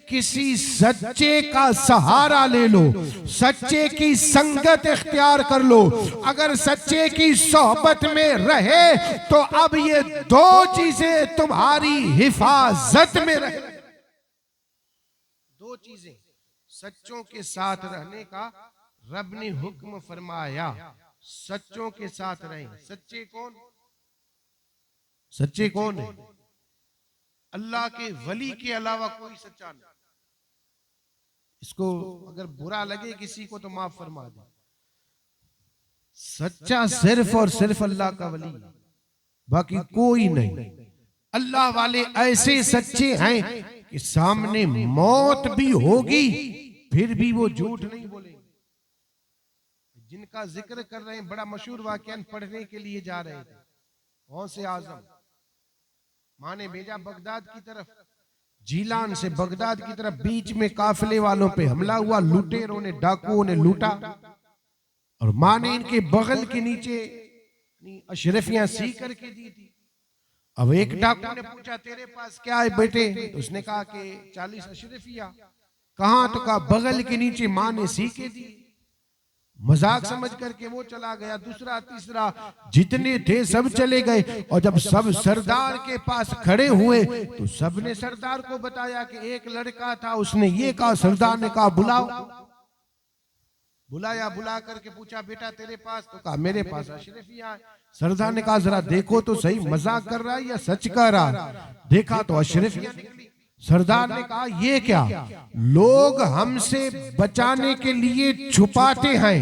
किसी सच्चे का सहारा ले लो, सच्चे की संगत इख्तियार कर लो। अगर सच्चे की सोहबत में रहे तो अब ये दो चीजें तुम्हारी हिफाजत में रहे। दो चीजें सच्चों के साथ रहने का रब ने हुक्म फरमाया, सच्चों के साथ रहें। सच्चे कौन? सच्चे कौन है? अल्लाह के वली के अलावा कोई सच्चा नहीं। इसको अगर बुरा लगे किसी को तो माफ फरमा दे, सच्चा सिर्फ और सिर्फ अल्लाह का वली, बाकी कोई नहीं। अल्लाह वाले ऐसे सच्चे हैं कि सामने मौत भी होगी फिर भी वो झूठ नहीं बोलेंगे। जिनका जिक्र कर रहे हैं, बड़ा मशहूर वाक़या पढ़ने के लिए जा रहे थे, गौसे आजम माँ ने भेजा बगदाद की तरफ, जीलान से बगदाद की तरफ, बीच में काफिले वालों पे हमला हुआ, लुटेरों ने, डाकुओं ने लूटा, और माँ ने इनके बगल के नीचे अशरफियां सी करके दी थी। अब एक डाकू ने पूछा तेरे पास क्या है बेटे? तो उसने कहा कि 40 अशरफिया। कहाँ? तो कहा बगल के नीचे माँ ने सी के दी। मजाक समझ करके वो चला गया, दूसरा तीसरा जितने थे सब चले गए, और जब सब सरदार के पास खड़े हुए तो सबने सरदार को बताया कि एक लड़का था, उसने ये कहा। सरदार ने कहा बुलाओ। बुलाया, बुला करके पूछा बेटा तेरे पास? तो कहा मेरे पास अशरफिया है। सरदार ने कहा जरा देखो तो सही, मजाक कर रहा है या सच कह रहा है? देखा तो अशरफिया निकली। सरदार ने कहा ये क्या? लोग हमसे बचाने के लिए छुपाते हैं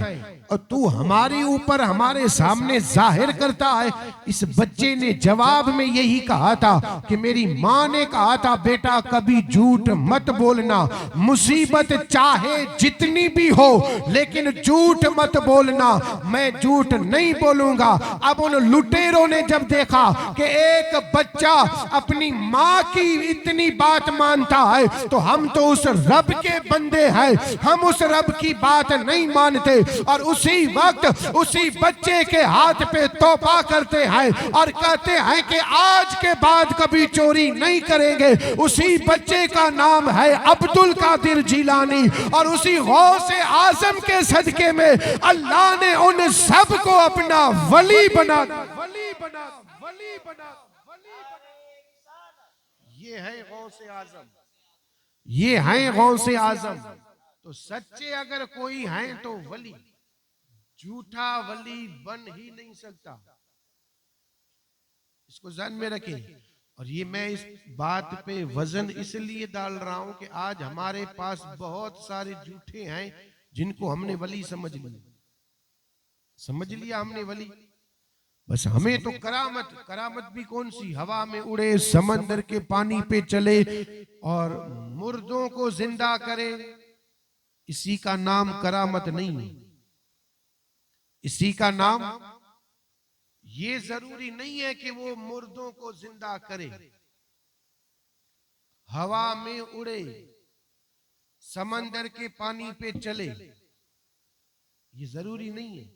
और तू हमारे ऊपर हमारे सामने जाहिर करता है। इस बच्चे ने जवाब में यही कहा था कि मेरी माँ ने कहा था बेटा कभी झूठ मत बोलना, मुसीबत चाहे जितनी भी हो लेकिन झूठ मत बोलना। मैं झूठ नहीं बोलूंगा। अब उन लुटेरों ने जब देखा कि एक बच्चा अपनी माँ की इतनी बात बात मानता है तो हम तो उस रब के बंदे हैं, हम उस रब की बात नहीं मानते और उसी वक्त उसी बच्चे के हाथ पे तौबा करते हैं और कहते हैं कि आज के बाद कभी चोरी नहीं करेंगे। उसी बच्चे का नाम है अब्दुल कादिर जिलानी और उसी गौसे आजम के सदके में अल्लाह ने उन सब को अपना वली बना। ये है गौसे आजम, ये है गौसे आजम। तो सच्चे अगर कोई हैं तो वली, झूठा वली बन ही नहीं सकता, इसको ध्यान में रखें। और ये मैं इस बात पे वजन इसलिए डाल रहा हूं कि आज हमारे पास बहुत सारे झूठे हैं जिनको हमने वली समझ लिया हमने वली। बस हमें तो करामत भी कौन सी, हवा में उड़े, समंदर के पानी पे चले और मुर्दों को जिंदा करे, इसी का नाम करामत नहीं है। इसी का नाम, ये जरूरी नहीं है कि वो मुर्दों को जिंदा करे, हवा में उड़े, समंदर के पानी पे चले, ये जरूरी नहीं है।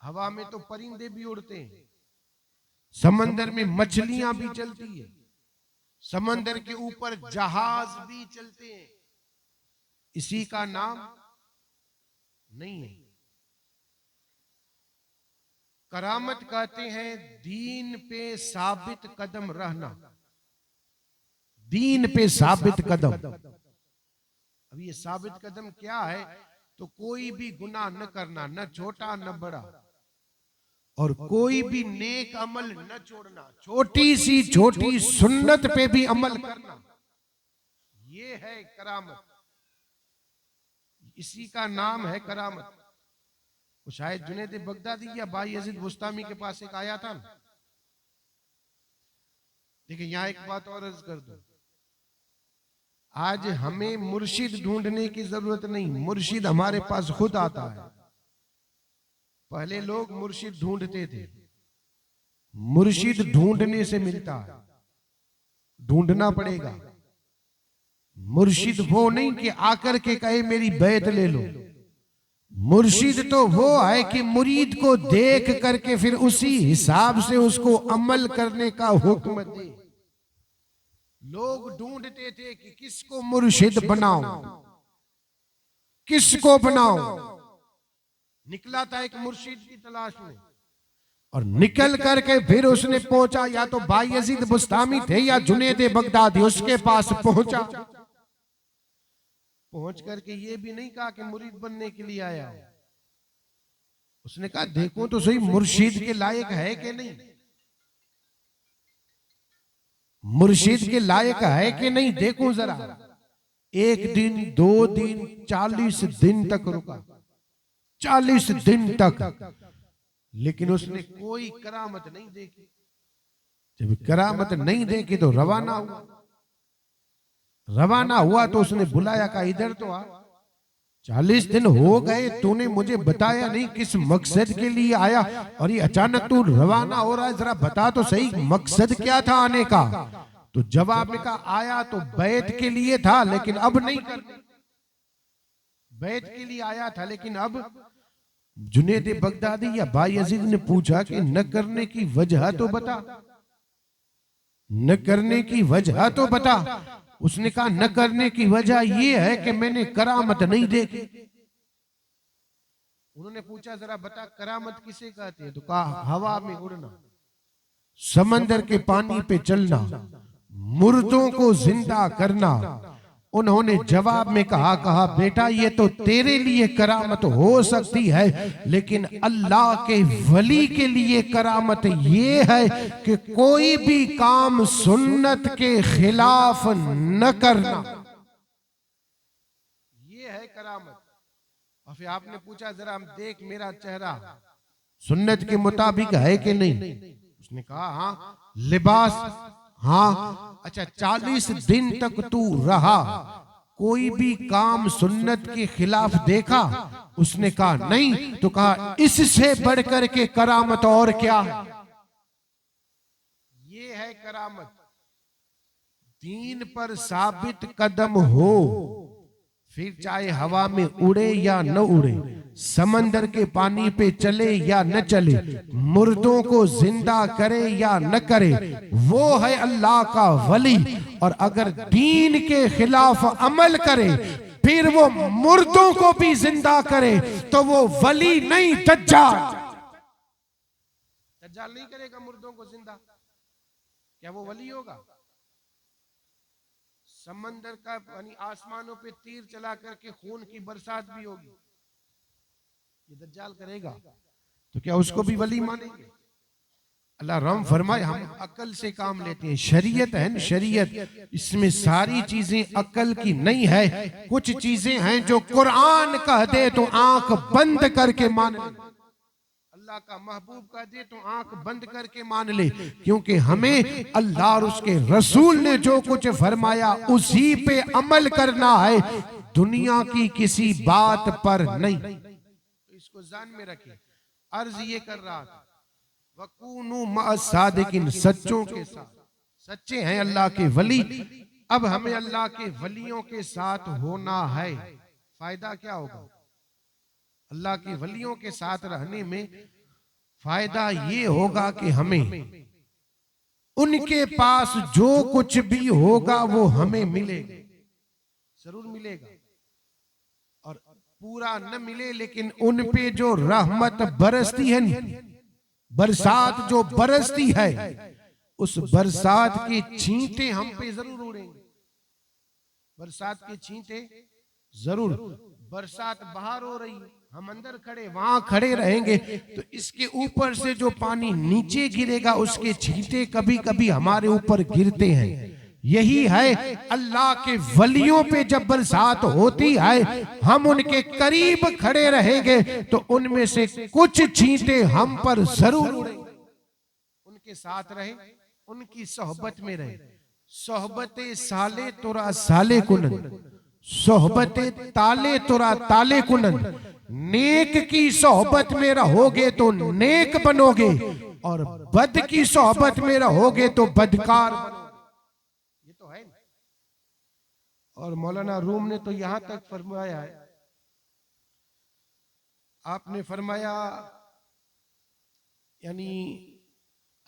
हवा में तो परिंदे भी उड़ते हैं, समंदर में मछलियां भी चलती है, समंदर के ऊपर जहाज भी चलते हैं, इसी का नाम नहीं है। करामत कहते हैं दीन पे साबित कदम रहना, दीन पे साबित कदम। अब ये साबित कदम क्या है? तो कोई भी गुनाह न करना, न छोटा न बड़ा, और कोई भी नेक अमल न छोड़ना, छोटी सी छोटी सुन्नत पे भी अमल करना, ये है करामत, इसी का नाम है करामत। शायद जुनैद बगदादी या भाई यजीद बुस्तामी के पास एक आया था। देखिए यहाँ एक बात और अर्ज कर दूं, आज हमें मुर्शिद ढूंढने की जरूरत नहीं, मुर्शिद हमारे पास खुद आता है। पहले लोग मुर्शिद ढूंढते थे, मुर्शिद ढूंढने से मिलता है, ढूंढना पड़ेगा। मुर्शिद वो नहीं कि आकर के कहे मेरी बैत ले लो, मुर्शिद तो वो है कि मुरीद को देख करके फिर उसी हिसाब से उसको अमल करने का हुक्म दे। लोग ढूंढते थे कि किसको मुर्शिद बनाओ, किसको बनाओ। निकला था एक मुर्शिद की तलाश में और निकल करके फिर उसने पहुंचा, या तो भाई यजीद बुस्तामी थे या जुनैद बगदादी, उसके पास पहुंचा। पहुंच करके ये भी नहीं कहा कि मुरीद बनने के लिए आया, उसने कहा देखो तो सही मुर्शिद के लायक है कि नहीं, मुर्शिद के लायक है कि नहीं, देखो जरा। एक दिन, 2 दिन, 40 दिन तक रुका, 40 दिन तक, लेकिन उसने कोई करामत नहीं देखी। जब करामत नहीं देखी तो रवाना हुआ। रवाना हुआ तो उसने बुलाया, कहा इधर तो आ, 40 दिन हो गए, तूने मुझे बताया नहीं किस मकसद के लिए आया और ये अचानक तू रवाना हो रहा है, जरा बता तो सही मकसद क्या था आने का। तो जवाब में कहा आया तो बैत के लिए था, लेकिन अब नहीं करनी। बैत के लिए आया था लेकिन अब। जुनैद बगदादी या भाई यजीद ने पूछा कि न करने की वजह तो बता, न करने की वजह तो बता। उसने कहा न करने की वजह यह है कि मैंने करामत नहीं देखी। उन्होंने पूछा जरा बता करामत किसे कहते हैं? तो कहा हवा में उड़ना, समंदर के पानी पे चलना, मुर्दों को जिंदा करना। उन्होंने जवाब में कहा बेटा ये तो तेरे लिए करामत हो सकती है, लेकिन अल्लाह के वली के लिए करामत ये है कि कोई भी काम सुन्नत के खिलाफ न करना, ये है करामत। और फिर आपने पूछा जरा हम देख मेरा चेहरा सुन्नत के मुताबिक है कि नहीं? उसने कहा हाँ। लिबास हाँ। अच्छा 40 दिन तक तू रहा, कोई भी काम सुन्नत के खिलाफ देखा? उसने कहा नहीं। तो कहा इससे बढ़कर के करामत और क्या है? ये है करामत। दीन पर साबित कदम हो, फिर चाहे हवा में उड़े या न उड़े, समंदर के पानी पे चले या न चले, मुर्दों को जिंदा करे या न करे, वो है अल्लाह का वली। और अगर दीन के खिलाफ अमल करे फिर वो मुर्दों को भी जिंदा करे तो वो वली नहीं, दज्जाल। दज्जाल नहीं करेगा मुर्दों को जिंदा, क्या वो वली होगा? समंदर का यानी आसमानों पे तीर चला करके खून की बरसात भी होगी, ये दज्जाल करेगा तो क्या उसको भी वली मानेंगे? अल्लाह रहम फरमाए, हम अकल से काम लेते हैं। शरीयत है ना, शरीयत, इसमें सारी चीजें अकल की नहीं है। कुछ चीजें हैं जो कुरान कह दे तो आंख बंद करके मान ले, अल्लाह का महबूब कह दे तो आंख बंद करके मान ले, क्योंकि हमें अल्लाह और उसके रसूल ने जो कुछ फरमाया उसी पे अमल करना है, दुनिया की किसी बात पर नहीं। तो इसको ध्यान में रखें। अर्ज ये कर रहा था, वकूनु मअसादिकिन, सच्चों के साथ, सच्चे हैं अल्लाह के वली। अब हमें अल्लाह के वलियों के साथ होना है, फायदा क्या होगा? अल्लाह के वलियों के साथ रहने में फायदा ये होगा कि हमें उनके पास जो कुछ भी होगा वो हमें मिलेगा, जरूर मिलेगा। और पूरा न मिले लेकिन उन पे जो रहमत बरसती है ना, बरसात जो बरसती है, उस बरसात के छींटे हम पे जरूर उड़ेंगे, बरसात के छींटे जरूर। बरसात बाहर हो रही है, हम अंदर खड़े, वहां खड़े रहेंगे तो इसके ऊपर से जो पानी नीचे गिरेगा उसके छींटे कभी कभी हमारे ऊपर गिरते हैं। यही है अल्लाह के वलियों पे जब बरसात होती है, हम उनके करीब खड़े रहेंगे तो उनमें से कुछ छींटे हम पर जरूर उड़ेंगे। उनके साथ रहे, उनकी सोहबत में रहे। सोहबते साले तोरा साले कुनन, सोहबते ताले तोरा ताले कुनन। नेक की सोहबत में रहोगे तो नेक बनोगे, और बद की सोहबत में रहोगे तो बदकार बनोगे। ये तो है। और मौलाना रूम ने तो यहां तक फरमाया है, आपने फरमाया यानी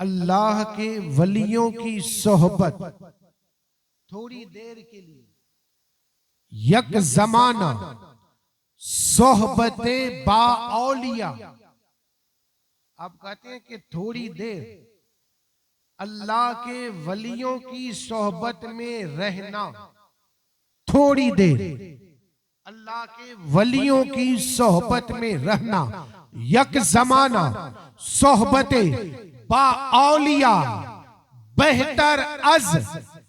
अल्लाह के वलियों की सोहबत थोड़ी देर के लिए, यक जमाना सोहबते बाओलिया। आप कहते हैं कि थोड़ी देर अल्लाह के वलियों की सोहबत में रहना, थोड़ी देर अल्लाह के वलियों की सोहबत में रहना, यक जमाना सोहबते बाओलिया बेहतर अज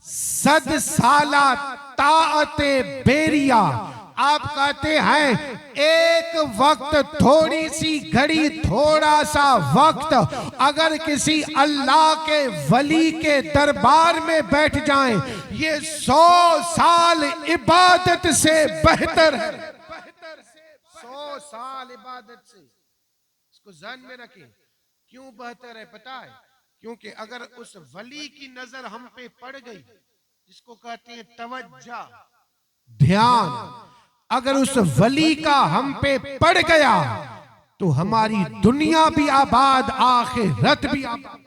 सद साला ताअते बेरिया। आप कहते हैं एक वक्त, थोड़ी सी घड़ी, थोड़ा सा वक्त अगर किसी अल्लाह के वली के दरबार में बैठ जाएं, ये 100 साल इबादत से बेहतर है। 100 साल इबादत से, इसको ध्यान में रखें। क्यों बेहतर है पता है? क्योंकि अगर उस वली की नजर हम पे पड़ गई, जिसको कहते हैं तवज्जा, ध्यान, अगर उस वली का हम पे पड़ गया तो हमारी दुनिया भी आबाद, आखिरत भी आबाद।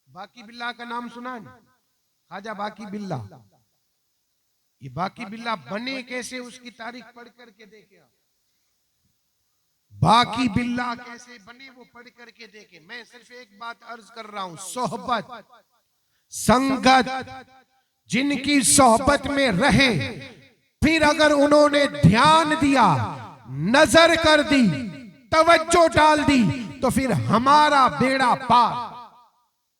बाकी बिल्ला का नाम सुना है? ख्वाजा बाकी बिल्ला। ये बाकी बिल्ला बने कैसे, उसकी तारीख पढ़ करके देखे। बाकी बिल्ला कैसे बने वो पढ़ करके देखे। मैं सिर्फ एक बात अर्ज कर रहा हूं, सोहबत, संगत, जिनकी सोहबत में रहे, फिर अगर उन्होंने ध्यान दिया, नजर कर दी, तवज्जो डाल दी, तो फिर हमारा बेड़ा पार।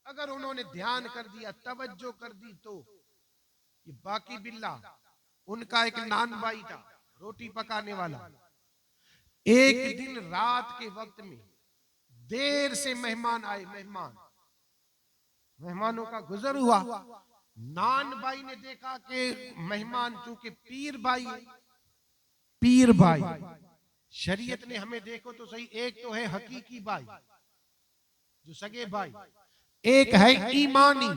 अगर उन्होंने ध्यान कर दिया, तवज्जो कर दी, तो ये बाकी बिल्ला, उनका एक नान भाई था, रोटी पकाने वाला। एक दिन रात के वक्त में देर से मेहमान आए, मेहमानों का गुजर हुआ। नान भाई ने देखा कि मेहमान, चूंकि पीर भाई, पीर भाई शरीयत ने हमें, देखो तो सही, एक तो है हकीकी भाई जो सगे भाई, एक है ईमानी।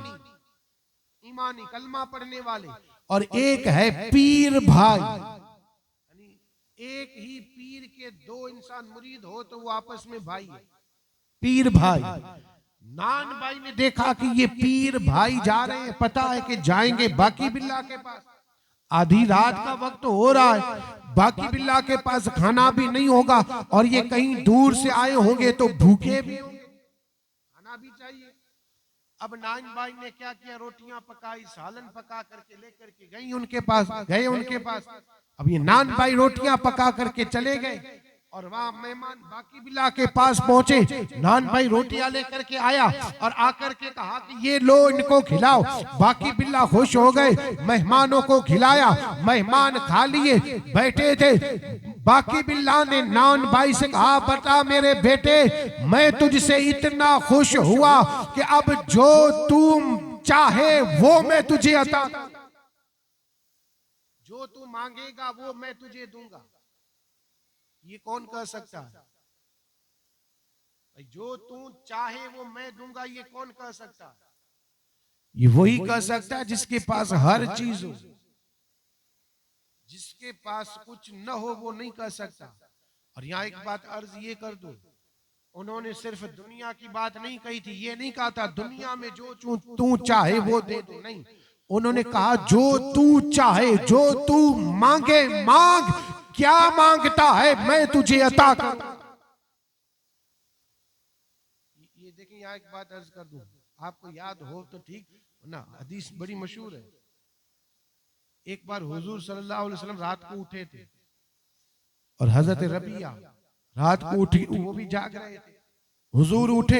ईमानी कलमा पढ़ने वाले, और एक है पीर भाई। यानी एक ही पीर के दो इंसान मुरीद हो तो वो आपस में भाई है, पीर भाई। नान भाई ने देखा कि ये पीर भाई जा रहे हैं, पता है कि जाएंगे बाकी बिल्ला के पास, आधी रात का वक्त हो रहा है, बाकी बिल्ला के पास खाना भी नहीं होगा, और ये कहीं दूर से आए होंगे तो भूखे भी होंगे, खाना भी चाहिए। अब नान भाई ने क्या किया, रोटियां पकाई, सालन पका करके लेकर के गई उनके पास, गए उनके पास। अब ये नान भाई रोटियां पका करके चले गए, और वहां मेहमान बाकी बिल्ला के पास पहुंचे। नान भाई रोटियां लेकर के आया और आकर के कहा कि ये लो, इनको खिलाओ। बाकी बिल्ला खुश हो गए, मेहमानों को खिलाया, मेहमान खा लिए, बैठे थे। बाकी बिल्ला ने नान भाई से कहा, बता मेरे बेटे, मैं तुझसे इतना खुश हुआ कि अब जो तुम चाहे वो मैं तुझे अता, जो तू मांगेगा वो मैं तुझे दूंगा। ये कौन कह सकता है? जो तू चाहे वो मैं दूंगा, ये कौन कह सकता है? ये वही कह सकता है जिसके पास हर चीज हो। जिसके पास कुछ न हो वो नहीं कह सकता। और यहाँ एक बात अर्ज ये कर दूं, उन्होंने सिर्फ दुनिया की बात नहीं कही थी, ये नहीं कहा था दुनिया में जो तू चाहे वो दे दो, नहीं। उन्होंने कहा जो तू चाहे, जो तू मांगे मांग, क्या मांगता है मैं तुझे अता कर। ये देखिए, यहाँ एक बात अर्ज कर दूं, आपको याद हो तो ठीक ना, हदीस बड़ी मशहूर है। एक बार हुजूर सल्लल्लाहु अलैहि वसल्लम रात को उठे थे, और हजरत रबिया रात को उठी, वो भी जाग रहे थे। हुजूर उठे,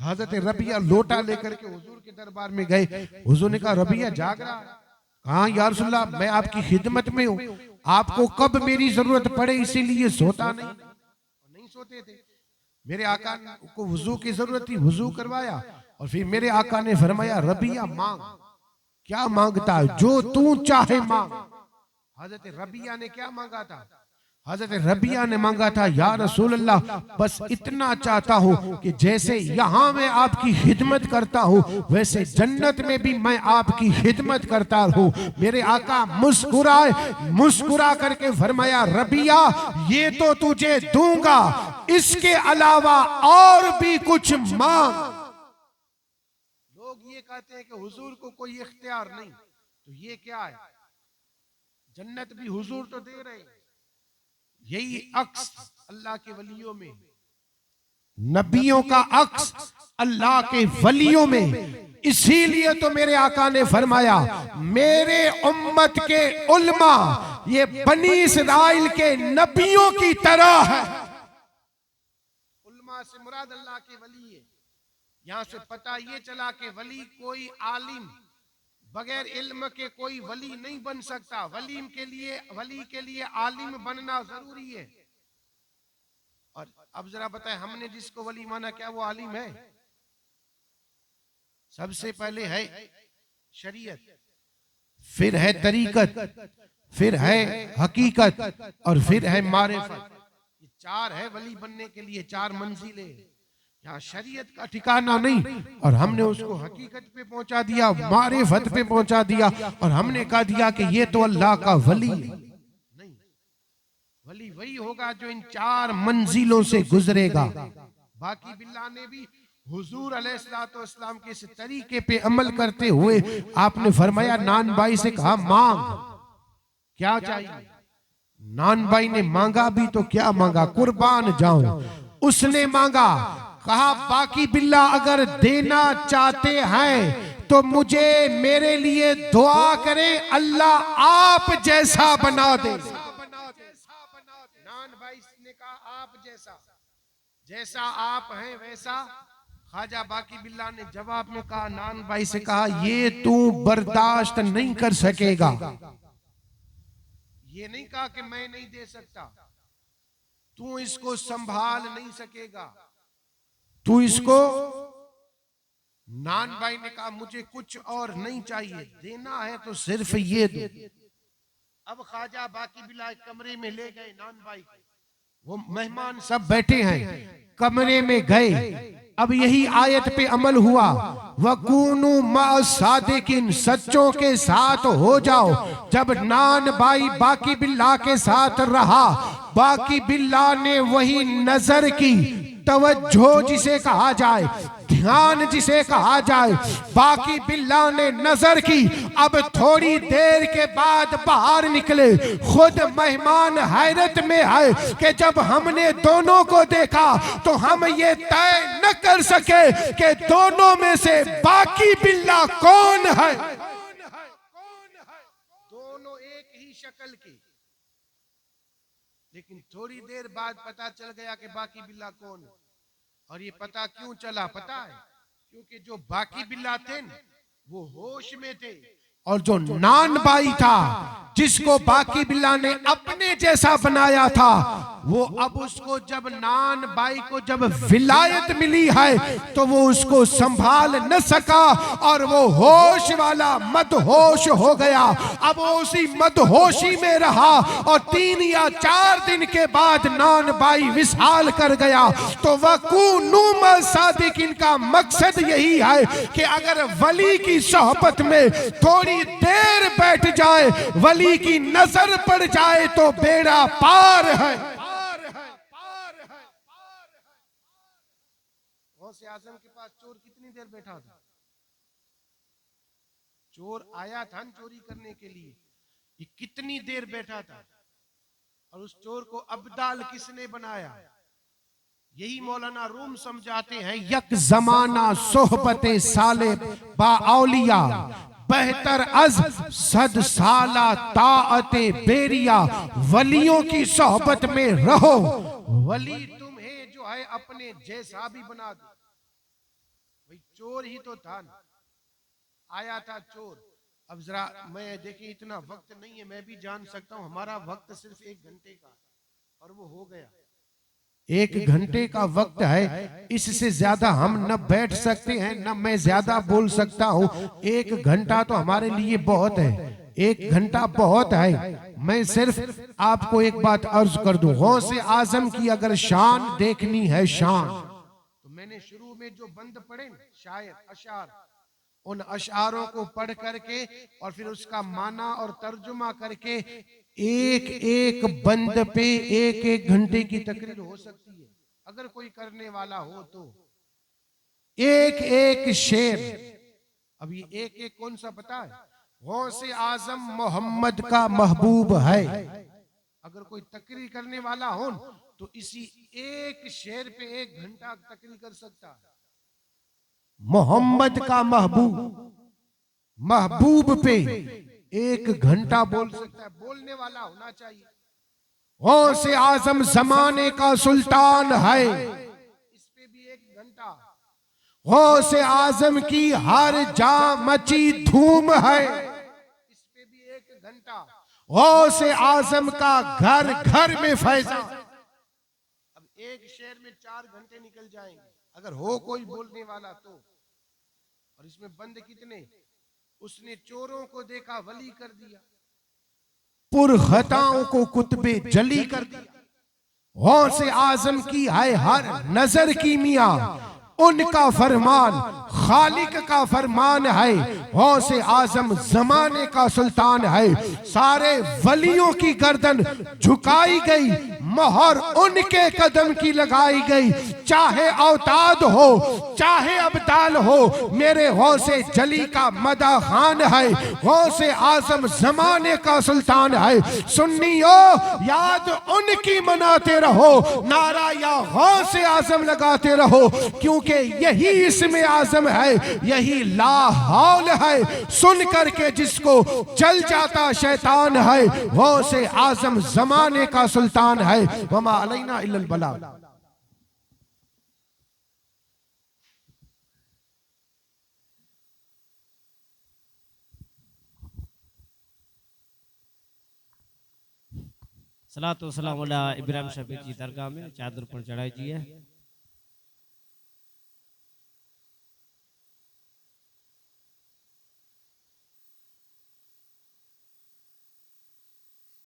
हजरत रबिया लोटा लेकर के हुजूर के दरबार में गए। हुजूर ने कहा, रबिया जाग रहा है? हाँ या रसूलल्लाह, मैं आपकी खिदमत में हूँ, आपको कब मेरी जरूरत पड़े इसीलिए सोता नहीं सोते थे। मेरे आका को वुजू की जरूरत थी, वुजू करवाया, और फिर मेरे आका ने फरमाया, रबिया मांग, क्या मांगता है? जो तू चाहे मांग। हजरत रबिया ने क्या मांगा था? हजरत रबिया ने मांगा था, या रसूल अल्लाह, बस इतना चाहता हूँ कि जैसे यहाँ मैं आपकी खिदमत करता हूँ, वैसे जन्नत में भी मैं आपकी खिदमत करता हूँ। मेरे आका मुस्कुराए, मुस्कुरा करके फरमाया, रबिया ये तो तुझे दूंगा, इसके अलावा और भी कुछ मांग। लोग ये कहते हैं कि हुजूर को कोई इख्तियार नहीं, तो ये क्या है? जन्नत भी हुजूर तो दे रहे हैं। यही अक्स अल्लाह के वलियों में, नबियों का अक्स अल्लाह के वलियों में। इसीलिए तो मेरे आका ने फरमाया, मेरे उम्मत के उल्मा ये बनी इस्राइल के नबियों की तरह है। उल्मा से मुराद अल्लाह के वली है। यहां से पता ये चला कि वली कोई आलिम, बगैर इल्म के कोई वली नहीं बन सकता। वली के लिए आलिम बनना जरूरी है। और अब जरा बताएं, हमने जिसको वली माना, क्या वो आलिम है? सबसे पहले है शरीयत, फिर है तरीकत, फिर है हकीकत, और फिर है मारिफत। ये चार है वली बनने के लिए, चार मंजिलें। यहाँ शरीयत का ठिकाना नहीं, और हमने उसको हकीकत पे पहुंचा दिया, मारिफत पे पहुंचा दिया, और हमने कह दिया कि ये तो अल्लाह का वली है। नहीं, वली वही होगा जो इन चार मंजिलों से गुजरेगा। बाकी बिल्ला ने भी हुजूर अलैहिस्सलाम के इस तरीके पे अमल करते हुए आपने फरमाया, नान भाई से कहा, मांग, क्या चाहिए? नान भाई ने मांगा भी तो क्या मांगा? कुर्बान जाऊं। उसने मांगा, कहा, बाकी बिल्ला अगर देना चाहते हैं तो मुझे, मेरे लिए दुआ करें, अल्लाह आप जैसा बना दे। नान भाई ने कहा, आप जैसा, जैसा आप हैं वैसा। ख्वाजा बाकी बिल्ला ने जवाब में कहा, नान भाई से कहा, ये तू बर्दाश्त नहीं कर सकेगा। ये नहीं कहा कि मैं नहीं दे सकता, तू इसको संभाल नहीं सकेगा, तू इसको। नान भाई ने कहा, मुझे कुछ और नहीं चाहिए, देना है तो सिर्फ ये दो। अब ख्वाजा बाकी बिल्ला कमरे में ले गए नान भाई को। वो मेहमान सब बैठे हैं, कमरे में गए। अब यही आयत पे अमल हुआ, वकूनु मा सादिकिन, सच्चों के साथ हो जाओ। जब नान भाई बाकी बिल्ला के साथ रहा, बाकी बिल्ला ने वही नजर की, तवज्जो जिसे कहा जाए, ध्यान जिसे कहा जाए, बाकी बिल्ला ने नजर की। अब थोड़ी देर के बाद बाहर निकले, खुद मेहमान हैरत में है कि जब हमने दोनों को देखा तो हम ये तय न कर सके कि दोनों में से बाकी बिल्ला कौन है। दोनों एक ही शक्ल के, लेकिन थोड़ी देर बाद पता चल गया कि बाकी बिल्ला कौन है। और ये पता क्यों चला पता है? क्योंकि जो बाकी बिल्ला थे वो होश में थे, और जो नान बाई था जिसको बाकी बिल्ला ने अपने जैसा बनाया था, वो अब उसको जब नान बाई को जब विलायत मिली है तो वो उसको संभाल न सका और वो होश वाला मदहोश हो गया। अब वो उसी मदहोशी में रहा और 3 या 4 दिन के बाद नान बाई विशाल कर गया। तो वकूनु मा सादिकिन का मकसद यही है कि अगर वली की सोहबत में थोड़ी देर बैठ जाए, वली की नजर पड़ जाए तो बेड़ा पार है। गौसे आजम के पास चोर कितनी देर बैठा था? चोर आया था चोरी करने के लिए, ये कितनी देर बैठा था? और उस चोर को अब्दाल किसने बनाया? यही मौलाना रूम समझाते हैं, यक जमाना सोहबते साले बाऔलिया, बेहतर अज सद साला ताअते बेरिया। वलियों की सोहबत में रहो, वली तुम्हें जो है अपने जैसा भी बना दे। भाई चोर ही तो था ना, आया था चोर। अब जरा मैं देखिए, इतना वक्त नहीं है, मैं भी जान सकता हूं हमारा वक्त सिर्फ 1 घंटे का, और वो हो गया। 1 घंटे का वक्त है, इससे ज्यादा हम न बैठ सकते हैं, न मैं ज्यादा बोल सकता हूं। 1 घंटा तो हमारे लिए बहुत है, 1 घंटा बहुत है। मैं सिर्फ आपको एक बात अर्ज कर दूं, गौसे आजम की अगर शान देखनी है, शान, तो मैंने शुरू में जो बंद पढ़े शायर अशार, उन अशारों को पढ़ करके और फिर उसका माना और तर्जुमा करके एक एक बंद पे 1-1 घंटे की तकरीर हो सकती है, अगर कोई करने वाला हो तो। एक एक शेर, अब ये एक एक कौन सा पता है? गौसे आजम मोहम्मद का महबूब है। अगर कोई तकरीर करने वाला हो तो इसी एक शेर पे 1 घंटा तकरीर कर सकता है। मोहम्मद का महबूब, महबूब पे 1 घंटा बोल सकता है, बोलने वाला होना चाहिए। गौसे आजम जमाने का सुल्तान है, इस पे भी 1 घंटा। गौसे आजम की हर जा मची धूम है, इस पे भी 1 घंटा। गौसे आजम का घर घर में फैजा। अब एक शेर में 4 घंटे निकल जाएंगे अगर हो कोई बोलने वाला तो। और इसमें बंद कितने? उसने चोरों को देखा वली कर दिया, पुरखताओं को कुतबे जली कर दिया। गौसे आजम की है हर नजर की मियां, उनका फरमान खालिक का फरमान है। गौसे आजम जमाने का सुल्तान है। सारे वलियों की गर्दन झुकाई गई, मोहर उनके कदम की लगाई गई। चाहे औताद हो चाहे अब्दाल हो, मेरे गौसे जली का मदा खान है। गौसे आजम जमाने का सुल्तान है। सुन्नियों याद उनकी मनाते रहो, नारा या गौसे आजम लगाते रहो, क्योंकि यही इसमें आजम है, यही ला हौल है। सुन करके जिसको जल जाता शैतान है, गौसे आजम जमाने का सुल्तान है। वमा अलैना इल्लल बलाग। सलातो सलाम अला इब्राहिम शफी की दरगाह में चादर पर चढ़ाई जी है।